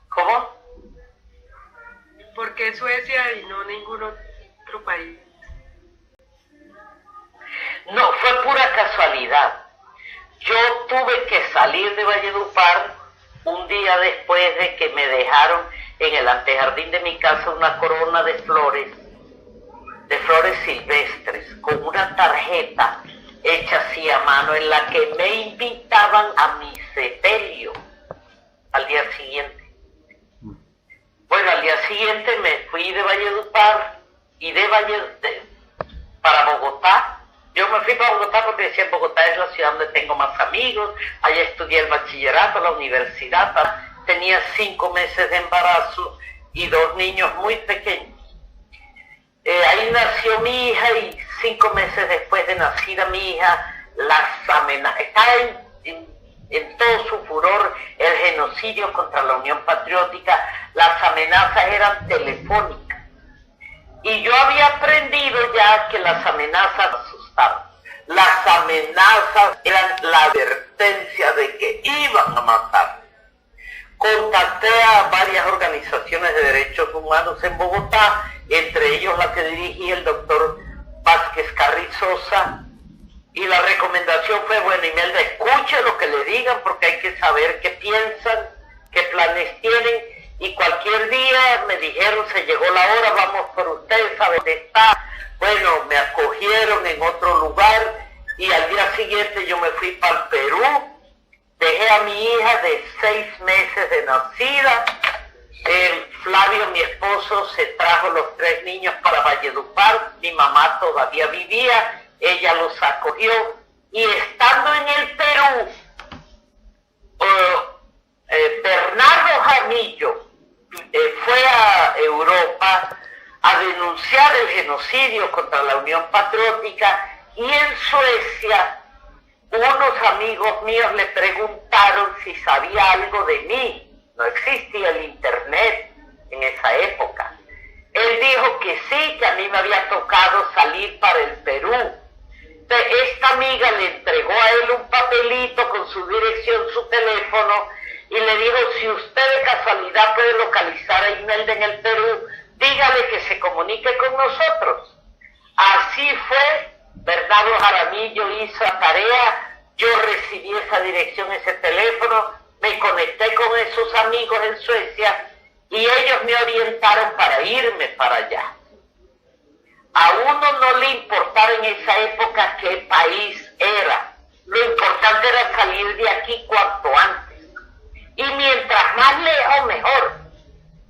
¿Cómo? ¿Por qué Suecia y no ningún otro país? No, fue pura casualidad. Yo tuve que salir de Valledupar un día después de que me dejaron en el antejardín de mi casa una corona de flores silvestres, con una tarjeta hecha así a mano en la que me invitaban a mi sepelio al día siguiente. Bueno, al día siguiente me fui de Valledupar y para Bogotá. Yo me fui para Bogotá porque decía, Bogotá es la ciudad donde tengo más amigos, allá estudié el bachillerato, la universidad, tenía 5 meses de embarazo y 2 niños muy pequeños. Ahí nació mi hija y 5 meses después de nacida mi hija, estaba en todo su furor el genocidio contra la Unión Patriótica, las amenazas eran telefónicas. Y yo había aprendido ya que las amenazas asustaban. Las amenazas eran la advertencia de que iban a matar. Contacté a varias organizaciones de derechos humanos en Bogotá, entre ellos la que dirigía el doctor Vázquez Carrizosa, y la recomendación fue, bueno, Imelda, escuche lo que le digan porque hay que saber qué piensan, qué planes tienen, y cualquier día me dijeron, se llegó la hora, vamos por usted, ¿sabe dónde está? Bueno, me acogieron en otro lugar y al día siguiente yo me fui para el Perú, dejé a mi hija de 6 meses de nacida. Flavio, mi esposo, se trajo los 3 niños para Valledupar, mi mamá todavía vivía, ella los acogió, y estando en el Perú, Bernardo Jaramillo fue a Europa a denunciar el genocidio contra la Unión Patriótica, y en Suecia unos amigos míos le preguntaron si sabía algo de mí. No existía el internet en esa época. Él dijo que sí, que a mí me había tocado salir para el Perú. Esta amiga le entregó a él un papelito con su dirección, su teléfono, y le dijo, si usted de casualidad puede localizar a Imelda en el Perú, dígale que se comunique con nosotros. Así fue, Bernardo Jaramillo hizo la tarea, yo recibí esa dirección, ese teléfono, me conecté con esos amigos en Suecia y ellos me orientaron para irme para allá. A uno no le importaba en esa época qué país era, lo importante era salir de aquí cuanto antes. Y mientras más lejos, mejor.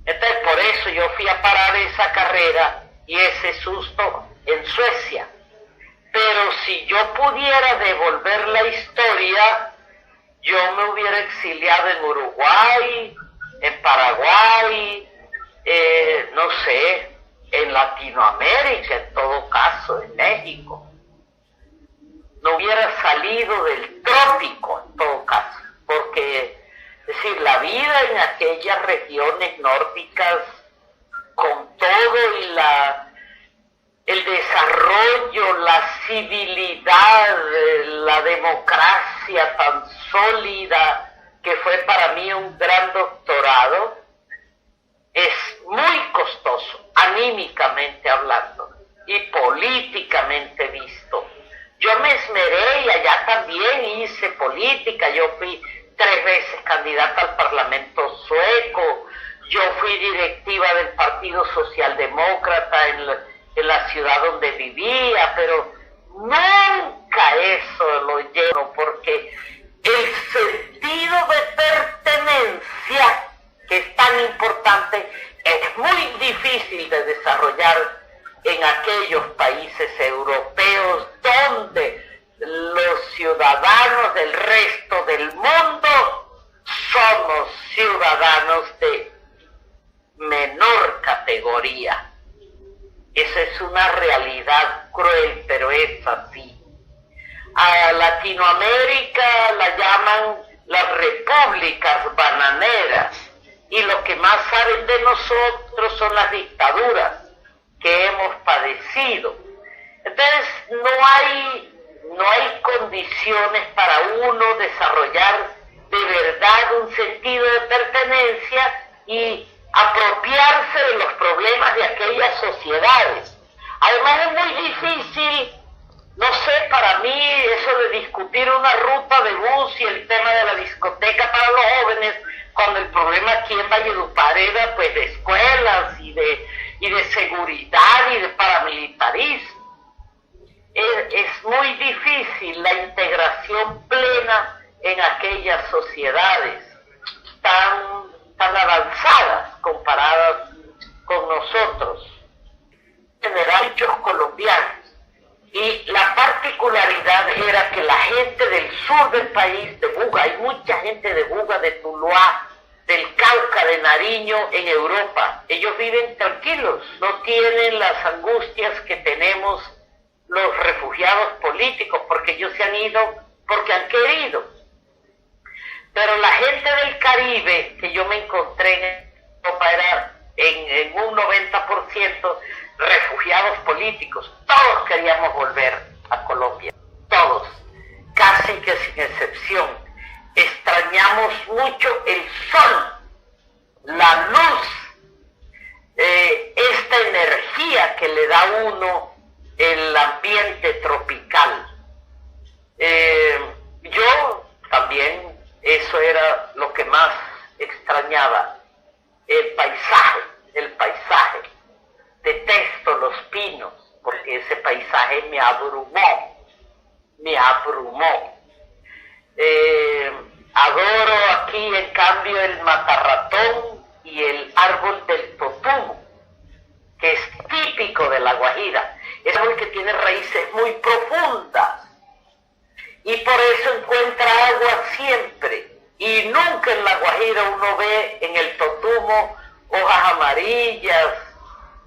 Entonces, por eso yo fui a parar esa carrera y ese susto en Suecia. Pero si yo pudiera devolver la historia, yo me hubiera exiliado en Uruguay, en Paraguay, no sé, en Latinoamérica en todo caso, en México. No hubiera salido del trópico en todo caso, porque... Es decir, la vida en aquellas regiones nórdicas, con todo y el desarrollo, la civilidad, la democracia tan sólida que fue para mí un gran doctorado, es muy costoso, anímicamente hablando y políticamente visto. Yo me esmeré y allá también hice política, yo fui 3 veces candidata al Parlamento sueco, yo fui directiva del Partido Socialdemócrata en la ciudad donde vivía, pero nunca eso lo lleno, porque el sentido de pertenencia, que es tan importante, es muy difícil de desarrollar en aquellos países europeos donde los ciudadanos del resto del mundo somos ciudadanos de menor categoría. Esa es una realidad cruel, pero es así. A Latinoamérica la llaman las repúblicas bananeras, y lo que más saben de nosotros son las dictaduras que hemos padecido. Entonces no hay condiciones para uno desarrollar de verdad un sentido de pertenencia y apropiarse de los problemas de aquellas sociedades. Además es muy difícil, no sé, para mí eso de discutir una ruta de bus y el tema de la discoteca para los jóvenes, cuando el problema aquí en Valledupar era pues de escuelas y de seguridad y de paramilitarismo. Es muy difícil la integración plena en aquellas sociedades tan avanzadas comparadas con nosotros, en general muchos colombianos. Y la particularidad era que la gente del sur del país, de Buga, hay mucha gente de Buga, de Tuluá, del Cauca, de Nariño, en Europa. Ellos viven tranquilos, no tienen las angustias que tenemos los refugiados políticos, porque ellos se han ido porque han querido. Pero la gente del Caribe que yo me encontré en Europa era en un 90% refugiados políticos. Todos queríamos volver a Colombia, todos, casi que sin excepción. Extrañamos mucho el sol, la luz, esta energía que le da a uno el ambiente tropical. Yo también, eso era lo que más extrañaba, el paisaje. Detesto los pinos, porque ese paisaje me abrumó. Adoro aquí, en cambio, el matarratón y el árbol del totumo, que es típico de La Guajira. Es un árbol que tiene raíces muy profundas y por eso encuentra agua siempre. Y nunca en La Guajira uno ve en el totumo hojas amarillas,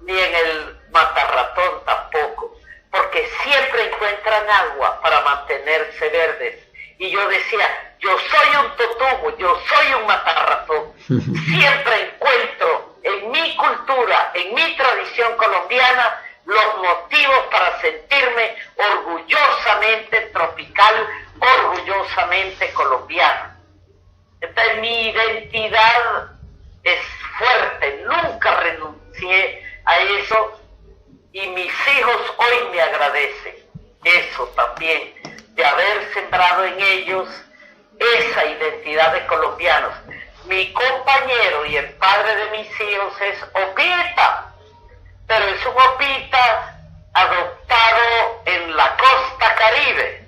ni en el matarratón tampoco, porque siempre encuentran agua para mantenerse verdes. Y yo decía, yo soy un totumo, yo soy un matarratón. Siempre encuentro en mi cultura, en mi tradición colombiana, los motivos para sentirme orgullosamente tropical, orgullosamente colombiano. Entonces mi identidad es fuerte, nunca renuncié a eso, y mis hijos hoy me agradecen eso también, de haber sembrado en ellos esa identidad de colombianos. Mi compañero y el padre de mis hijos es opita, pero es un opita adoptado en la costa Caribe.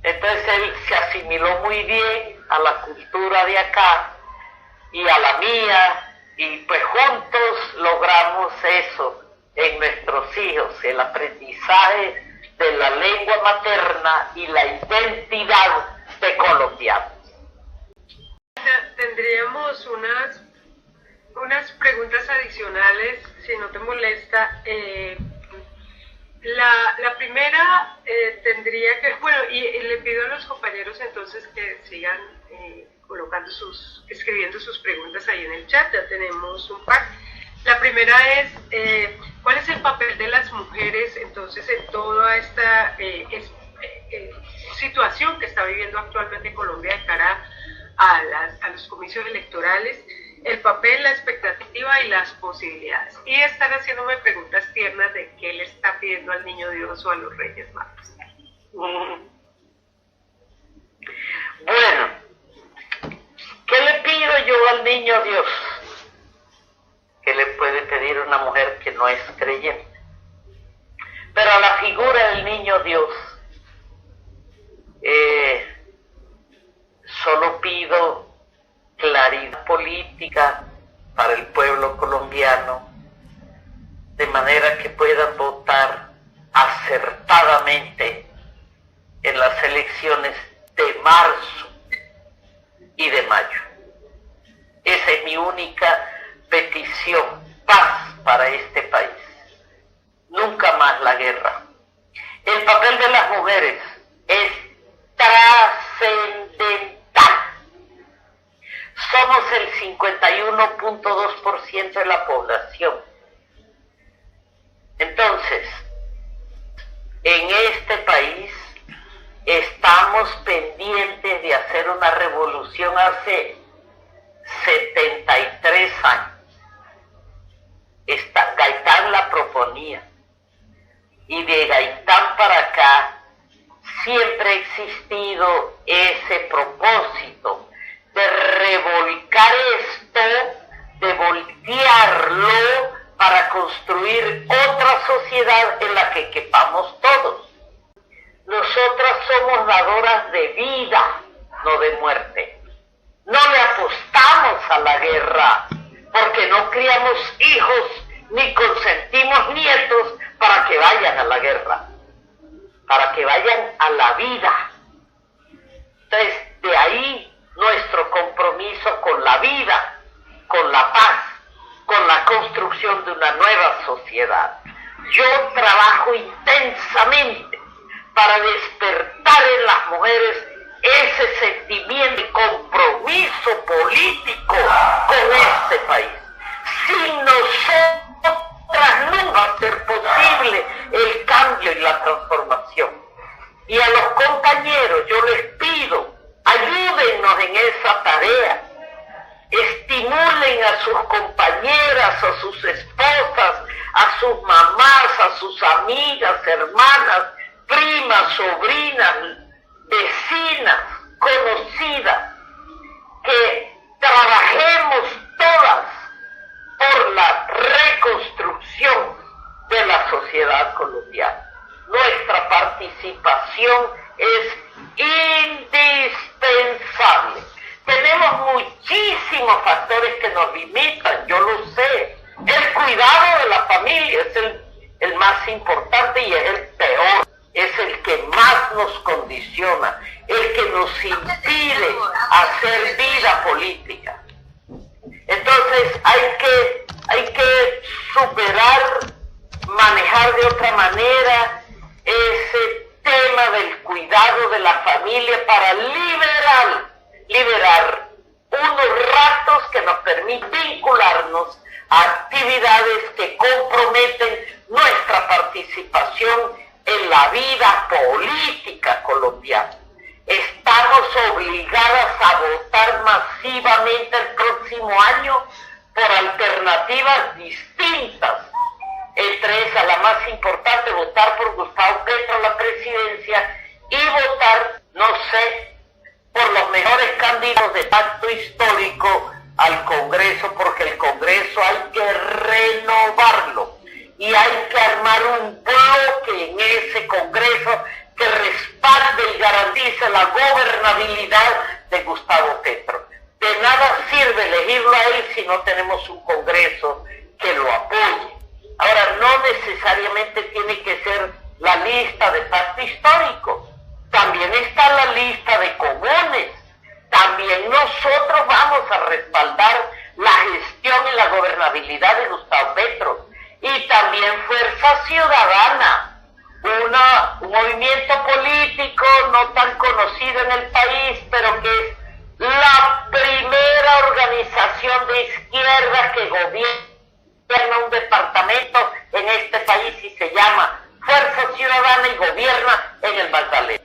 Entonces él se asimiló muy bien a la cultura de acá y a la mía, y pues juntos logramos eso en nuestros hijos, el aprendizaje de la lengua materna y la identidad de colombianos. Tendríamos unas preguntas adicionales, si no te molesta. La primera tendría que, bueno, y le pido a los compañeros entonces que sigan escribiendo sus preguntas ahí en el chat. Ya tenemos un par. La primera es, ¿cuál es el papel de las mujeres entonces en toda esta situación que está viviendo actualmente Colombia de cara a los comicios electorales? El papel, la expectativa y las posibilidades. Y están haciéndome preguntas tiernas de qué le está pidiendo al Niño Dios o a los Reyes Magos. Bueno, yo al niño Dios? ¿Qué le puede pedir una mujer que no es creyente? Pero a la figura del niño Dios, solo pido claridad política para el pueblo colombiano, de manera que puedan votar acertadamente en las elecciones de marzo y de mayo. Esa es mi única petición, paz para este país. Nunca más la guerra. El papel de las mujeres es trascendental. Somos el 51.2% de la población. Entonces, en este país estamos pendientes de hacer una revolución hace 73 años. Gaitán la proponía. Y de Gaitán para acá siempre ha existido ese propósito de revolcar esto, de voltearlo para construir otra sociedad en la que quepamos todos. Nosotras somos dadoras de vida, no de muerte. No le apostamos a la guerra, porque no criamos hijos ni consentimos nietos para que vayan a la guerra, para que vayan a la vida. Entonces, de ahí nuestro compromiso con la vida, con la paz, con la construcción de una nueva sociedad. Yo trabajo intensamente para despertar en las mujeres ese sentimiento de compromiso político con este país. Sin nosotras nunca va a ser posible el cambio y la transformación. Y a los compañeros yo les pido, ayúdennos en esa tarea. Estimulen a sus compañeras, a sus esposas, a sus mamás, a sus amigas, hermanas, primas, sobrinas, vecinas, conocidas, que trabajemos todas por la reconstrucción de la sociedad colombiana. Nuestra participación es indispensable. Tenemos muchísimos factores que nos limitan, yo lo sé. El cuidado de la familia es el más importante y es el peor. Es el que más nos condiciona, el que nos impide hacer vida política. Entonces hay que superar, manejar de otra manera ese tema del cuidado de la familia para liberar unos ratos que nos permiten vincularnos a actividades que comprometen nuestra participación en la vida política colombiana. Estamos obligadas a votar masivamente el próximo año por alternativas distintas. Entre esas, la más importante, votar por Gustavo Petro a la presidencia y votar, no sé, por los mejores candidatos de pacto histórico al Congreso, porque el Congreso hay que renovarlo y hay que armar un bloque en ese Congreso que respalde y garantice la gobernabilidad de Gustavo Petro. De nada sirve elegirlo a él si no tenemos un Congreso que lo apoye. Ahora, no necesariamente tiene que ser la lista de pacto histórico. También está la lista de comunes. También nosotros vamos a respaldar la gestión y la gobernabilidad de Gustavo Petro. Y también Fuerza Ciudadana, un movimiento político no tan conocido en el país, pero que es la primera organización de izquierda que gobierna un departamento en este país y se llama Fuerza Ciudadana y gobierna en el Magdalena.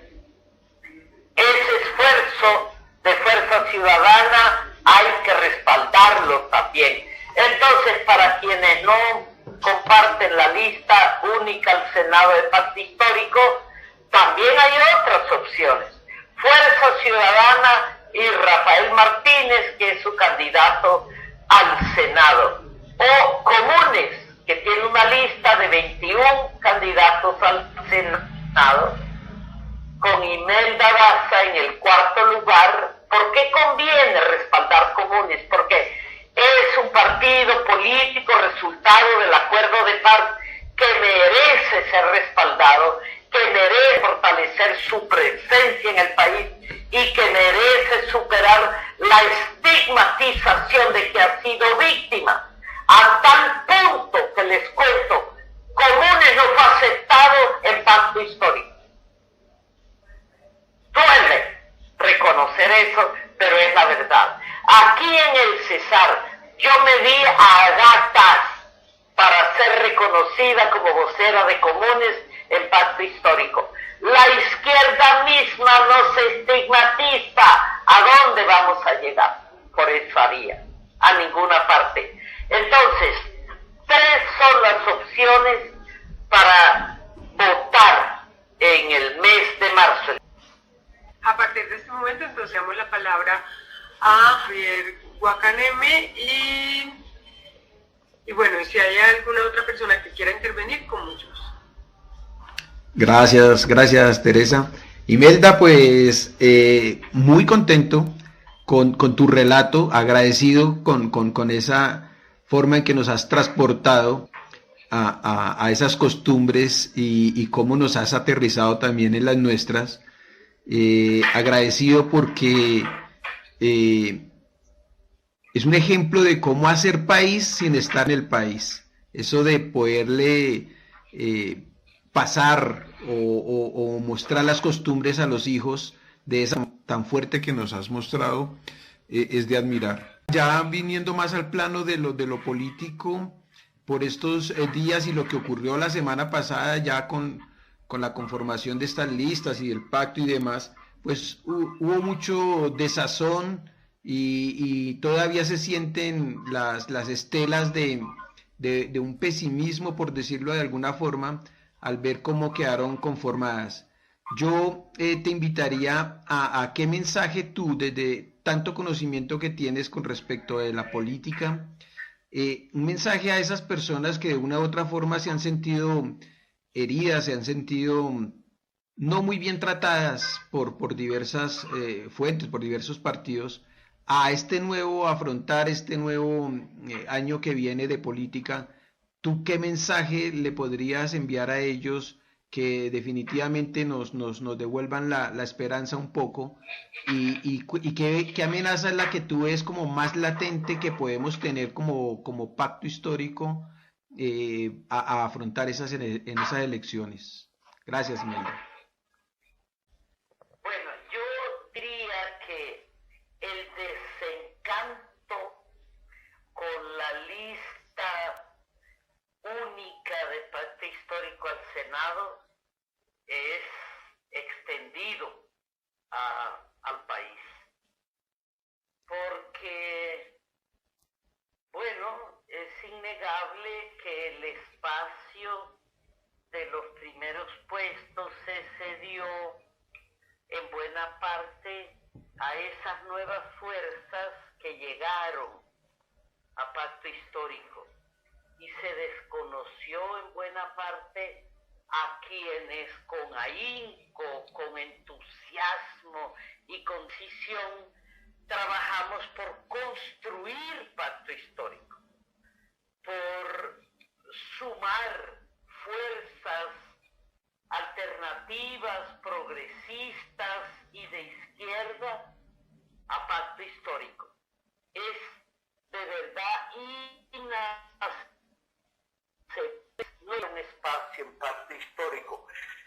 Ese esfuerzo de Fuerza Ciudadana hay que respaldarlo también. Entonces, para quienes no comparten la lista única al Senado de Pacto Histórico, también hay otras opciones. Fuerza Ciudadana y Rafael Martínez, que es su candidato al Senado. O Comunes, que tiene una lista de 21 candidatos al Senado, con Imelda Daza en el cuarto lugar. ¿Por qué conviene respaldar Comunes? Porque es un partido político resultado del acuerdo de paz que merece ser respaldado, que merece fortalecer su presencia en el país y que merece superar la estigmatización de que ha sido víctima, a tal punto que les cuento, Comunes no fue aceptado en pacto histórico. Duele reconocer eso, pero es la verdad. Aquí en el Cesar yo me di a gatas para ser reconocida como vocera de Comunes en pacto histórico. La izquierda misma nos estigmatiza. ¿A dónde vamos a llegar por esa vía? A ninguna parte. Entonces, 3 son las opciones para votar en el mes de marzo. A partir de este momento, entonces damos la palabra a Javier Guacaneme y bueno, si hay alguna otra persona que quiera intervenir, con mucho gusto. Gracias Teresa. Imelda, pues muy contento con tu relato, agradecido con esa forma en que nos has transportado a esas costumbres y cómo nos has aterrizado también en las nuestras. Agradecido porque es un ejemplo de cómo hacer país sin estar en el país. Eso de poderle pasar o mostrar las costumbres a los hijos de esa tan fuerte que nos has mostrado, es de admirar. Ya viniendo más al plano de lo político, por estos días y lo que ocurrió la semana pasada ya con la conformación de estas listas y del pacto y demás, pues hubo mucho desazón y todavía se sienten las estelas de un pesimismo, por decirlo de alguna forma, al ver cómo quedaron conformadas. Yo te invitaría a qué mensaje tú, desde tanto conocimiento que tienes con respecto de la política, un mensaje a esas personas que de una u otra forma se han sentido heridas, se han sentido no muy bien tratadas por diversas fuentes, por diversos partidos, a afrontar este nuevo año que viene de política. ¿Tú qué mensaje le podrías enviar a ellos que definitivamente nos devuelvan la esperanza un poco? ¿Y qué amenaza es la que tú ves como más latente que podemos tener como pacto histórico a afrontar en esas elecciones? Gracias, Imelda. Bueno, yo diría que el desencanto con la lista única de pacto histórico al Senado es extendido al país, porque bueno, es innegable que el espacio de los primeros puestos se cedió en buena parte a esas nuevas fuerzas que llegaron a pacto histórico, y se desconoció en buena parte a quienes con ahínco, con entusiasmo y con decisión trabajamos por construir pacto histórico, por sumar fuerzas alternativas, progresistas y de izquierda a pacto histórico. Es de verdad no hay un espacio en pacto histórico.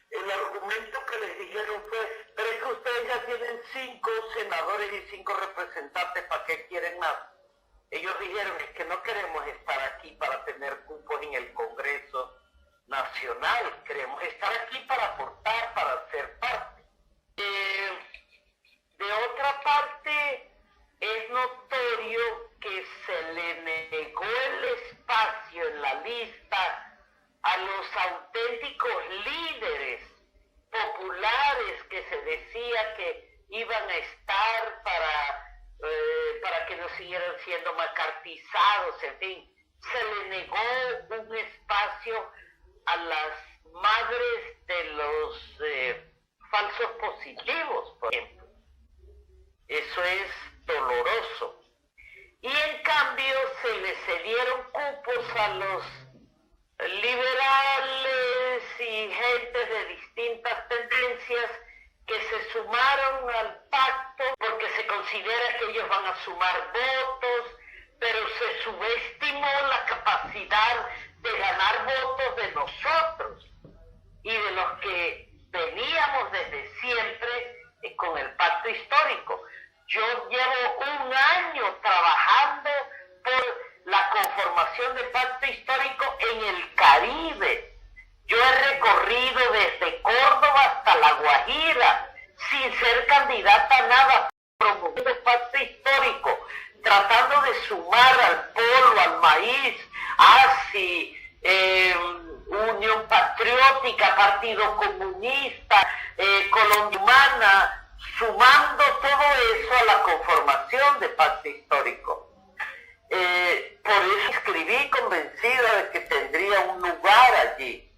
El argumento que les dijeron fue: pero es que ustedes ya tienen 5 senadores y 5 representantes, ¿para qué quieren más? Ellos dijeron: es que no queremos estar aquí para tener cupos en el Congreso Nacional, queremos estar aquí para aportar, para ser parte. De otra parte, es notorio que se le negó el espacio en la lista a los auténticos líderes populares que se decía que iban a estar para que no siguieran siendo macartizados, en fin. Se le negó un espacio a las madres de los falsos positivos, por ejemplo. Eso es doloroso. Y en cambio se le cedieron cupos a los liberales y gentes de distintas tendencias que se sumaron al pacto porque se considera que ellos van a sumar votos, pero se subestimó la capacidad de ganar votos de nosotros y de los que veníamos desde siempre con el pacto histórico. Yo llevo un año trabajando por la conformación del pacto histórico en el Caribe. Yo he recorrido desde Córdoba hasta La Guajira, sin ser candidata a nada, promoviendo el pacto histórico, tratando de sumar al polo, al maíz, ASI, Unión Patriótica, Partido Comunista, Colombia Humana, sumando todo eso a la conformación del pacto histórico. Por eso escribí convencida de que tendría un lugar allí.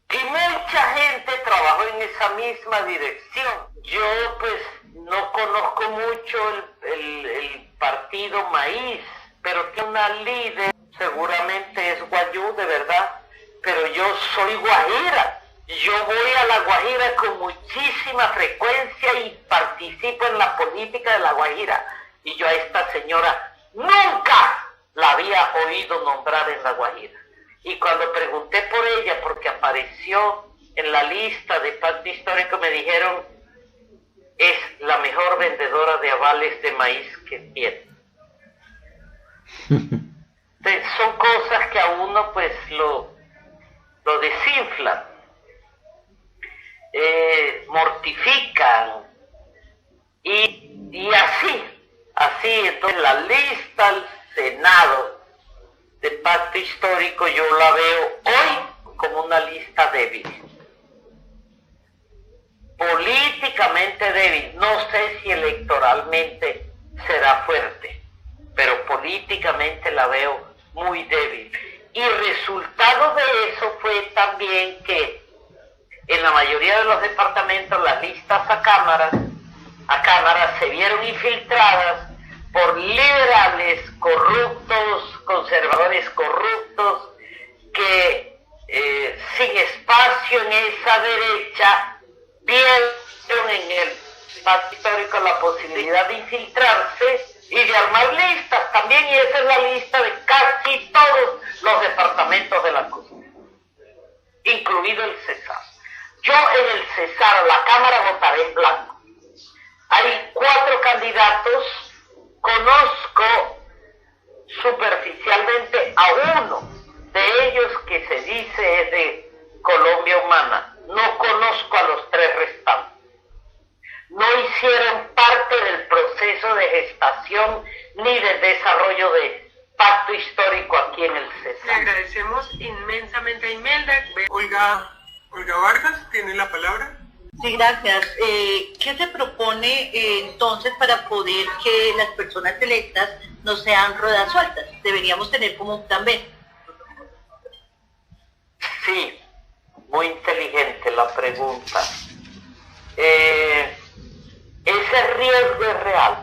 Y mucha gente trabajó en esa misma dirección. Yo pues no conozco mucho el partido Maíz, pero tiene una líder, seguramente es guayú de verdad, pero yo soy guajira. Yo voy a La Guajira con muchísima frecuencia y participo en la política de La Guajira. Y yo a esta señora nunca la había oído nombrar en La Guajira. Y cuando pregunté por ella, porque apareció en la lista de pacto histórico, me dijeron, es la mejor vendedora de avales de maíz que tiene. Entonces, son cosas que a uno pues lo desinflan, mortifican, y así, entonces la lista al Senado de pacto histórico yo la veo hoy como una lista débil, políticamente débil. No sé si electoralmente será fuerte, pero políticamente la veo muy débil. Y resultado de eso fue también que en la mayoría de los departamentos las listas a cámaras se vieron infiltradas por liberales corruptos, conservadores corruptos, que sin espacio en esa derecha vieron en el pacto histórico la posibilidad de infiltrarse y de armar listas también, y esa es la lista de casi todos los departamentos de la Cosa, incluido el Cesar. Yo en el Cesar, la Cámara, votaré en blanco. Hay 4 candidatos, conozco superficialmente a uno de ellos que se dice es de Colombia Humana. No conozco a los 3 restantes. No hicieron parte del proceso de gestación ni del desarrollo de pacto histórico aquí en el Cesar. Le agradecemos inmensamente a Imelda. Olga Vargas tiene la palabra. Sí, gracias. ¿Qué se propone entonces para poder que las personas electas no sean ruedas sueltas? Deberíamos tener como un plan B. Sí, muy inteligente la pregunta. Ese riesgo es real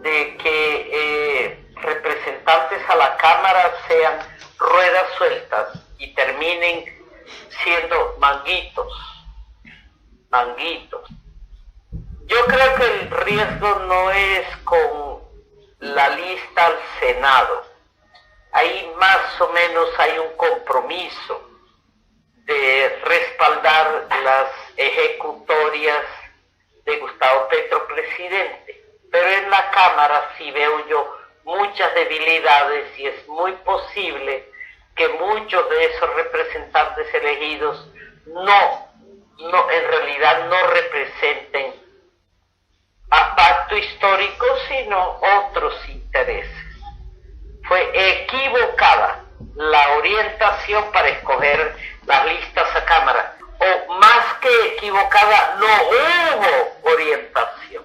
de que representantes a la Cámara sean ruedas sueltas y terminen siendo manguitos. Yo creo que el riesgo no es con la lista al Senado. Ahí más o menos hay un compromiso de respaldar las ejecutorias de Gustavo Petro presidente. Pero en la Cámara sí veo yo muchas debilidades y es muy posible que muchos de esos representantes elegidos en realidad no representen a pacto histórico, sino otros intereses. Fue equivocada la orientación para escoger las listas a Cámara. o más que equivocada, no hubo orientación.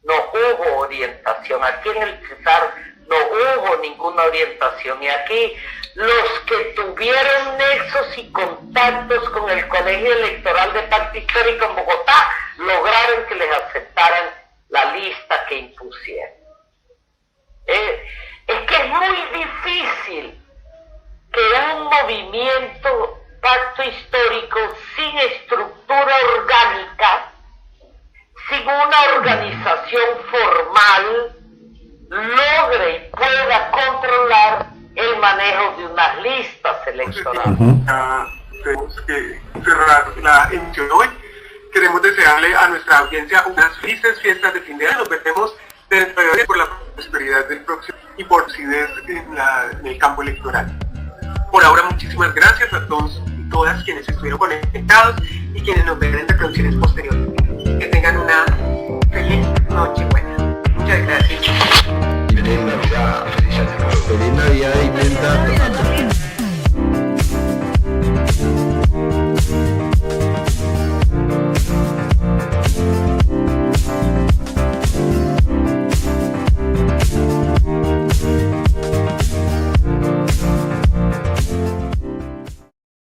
No hubo orientación. Aquí en el Cesar no hubo ninguna orientación. Y aquí los que tuvieron nexos y contactos con el Colegio Electoral de Pacto Histórico en Bogotá lograron que les aceptaran la lista que impusieron. Es que es muy difícil que un movimiento pacto histórico sin estructura orgánica, sin una organización formal, logre y pueda controlar el manejo de unas listas electorales. Tenemos que cerrar la emisión hoy. Queremos desearle a nuestra audiencia unas felices fiestas de fin de año. Nos veremos dentro de hoy por la prosperidad del próximo y por lucidez en el campo electoral. Por ahora, muchísimas gracias a todos y todas quienes estuvieron conectados y quienes nos ven en reproducciones posteriores. Que tengan una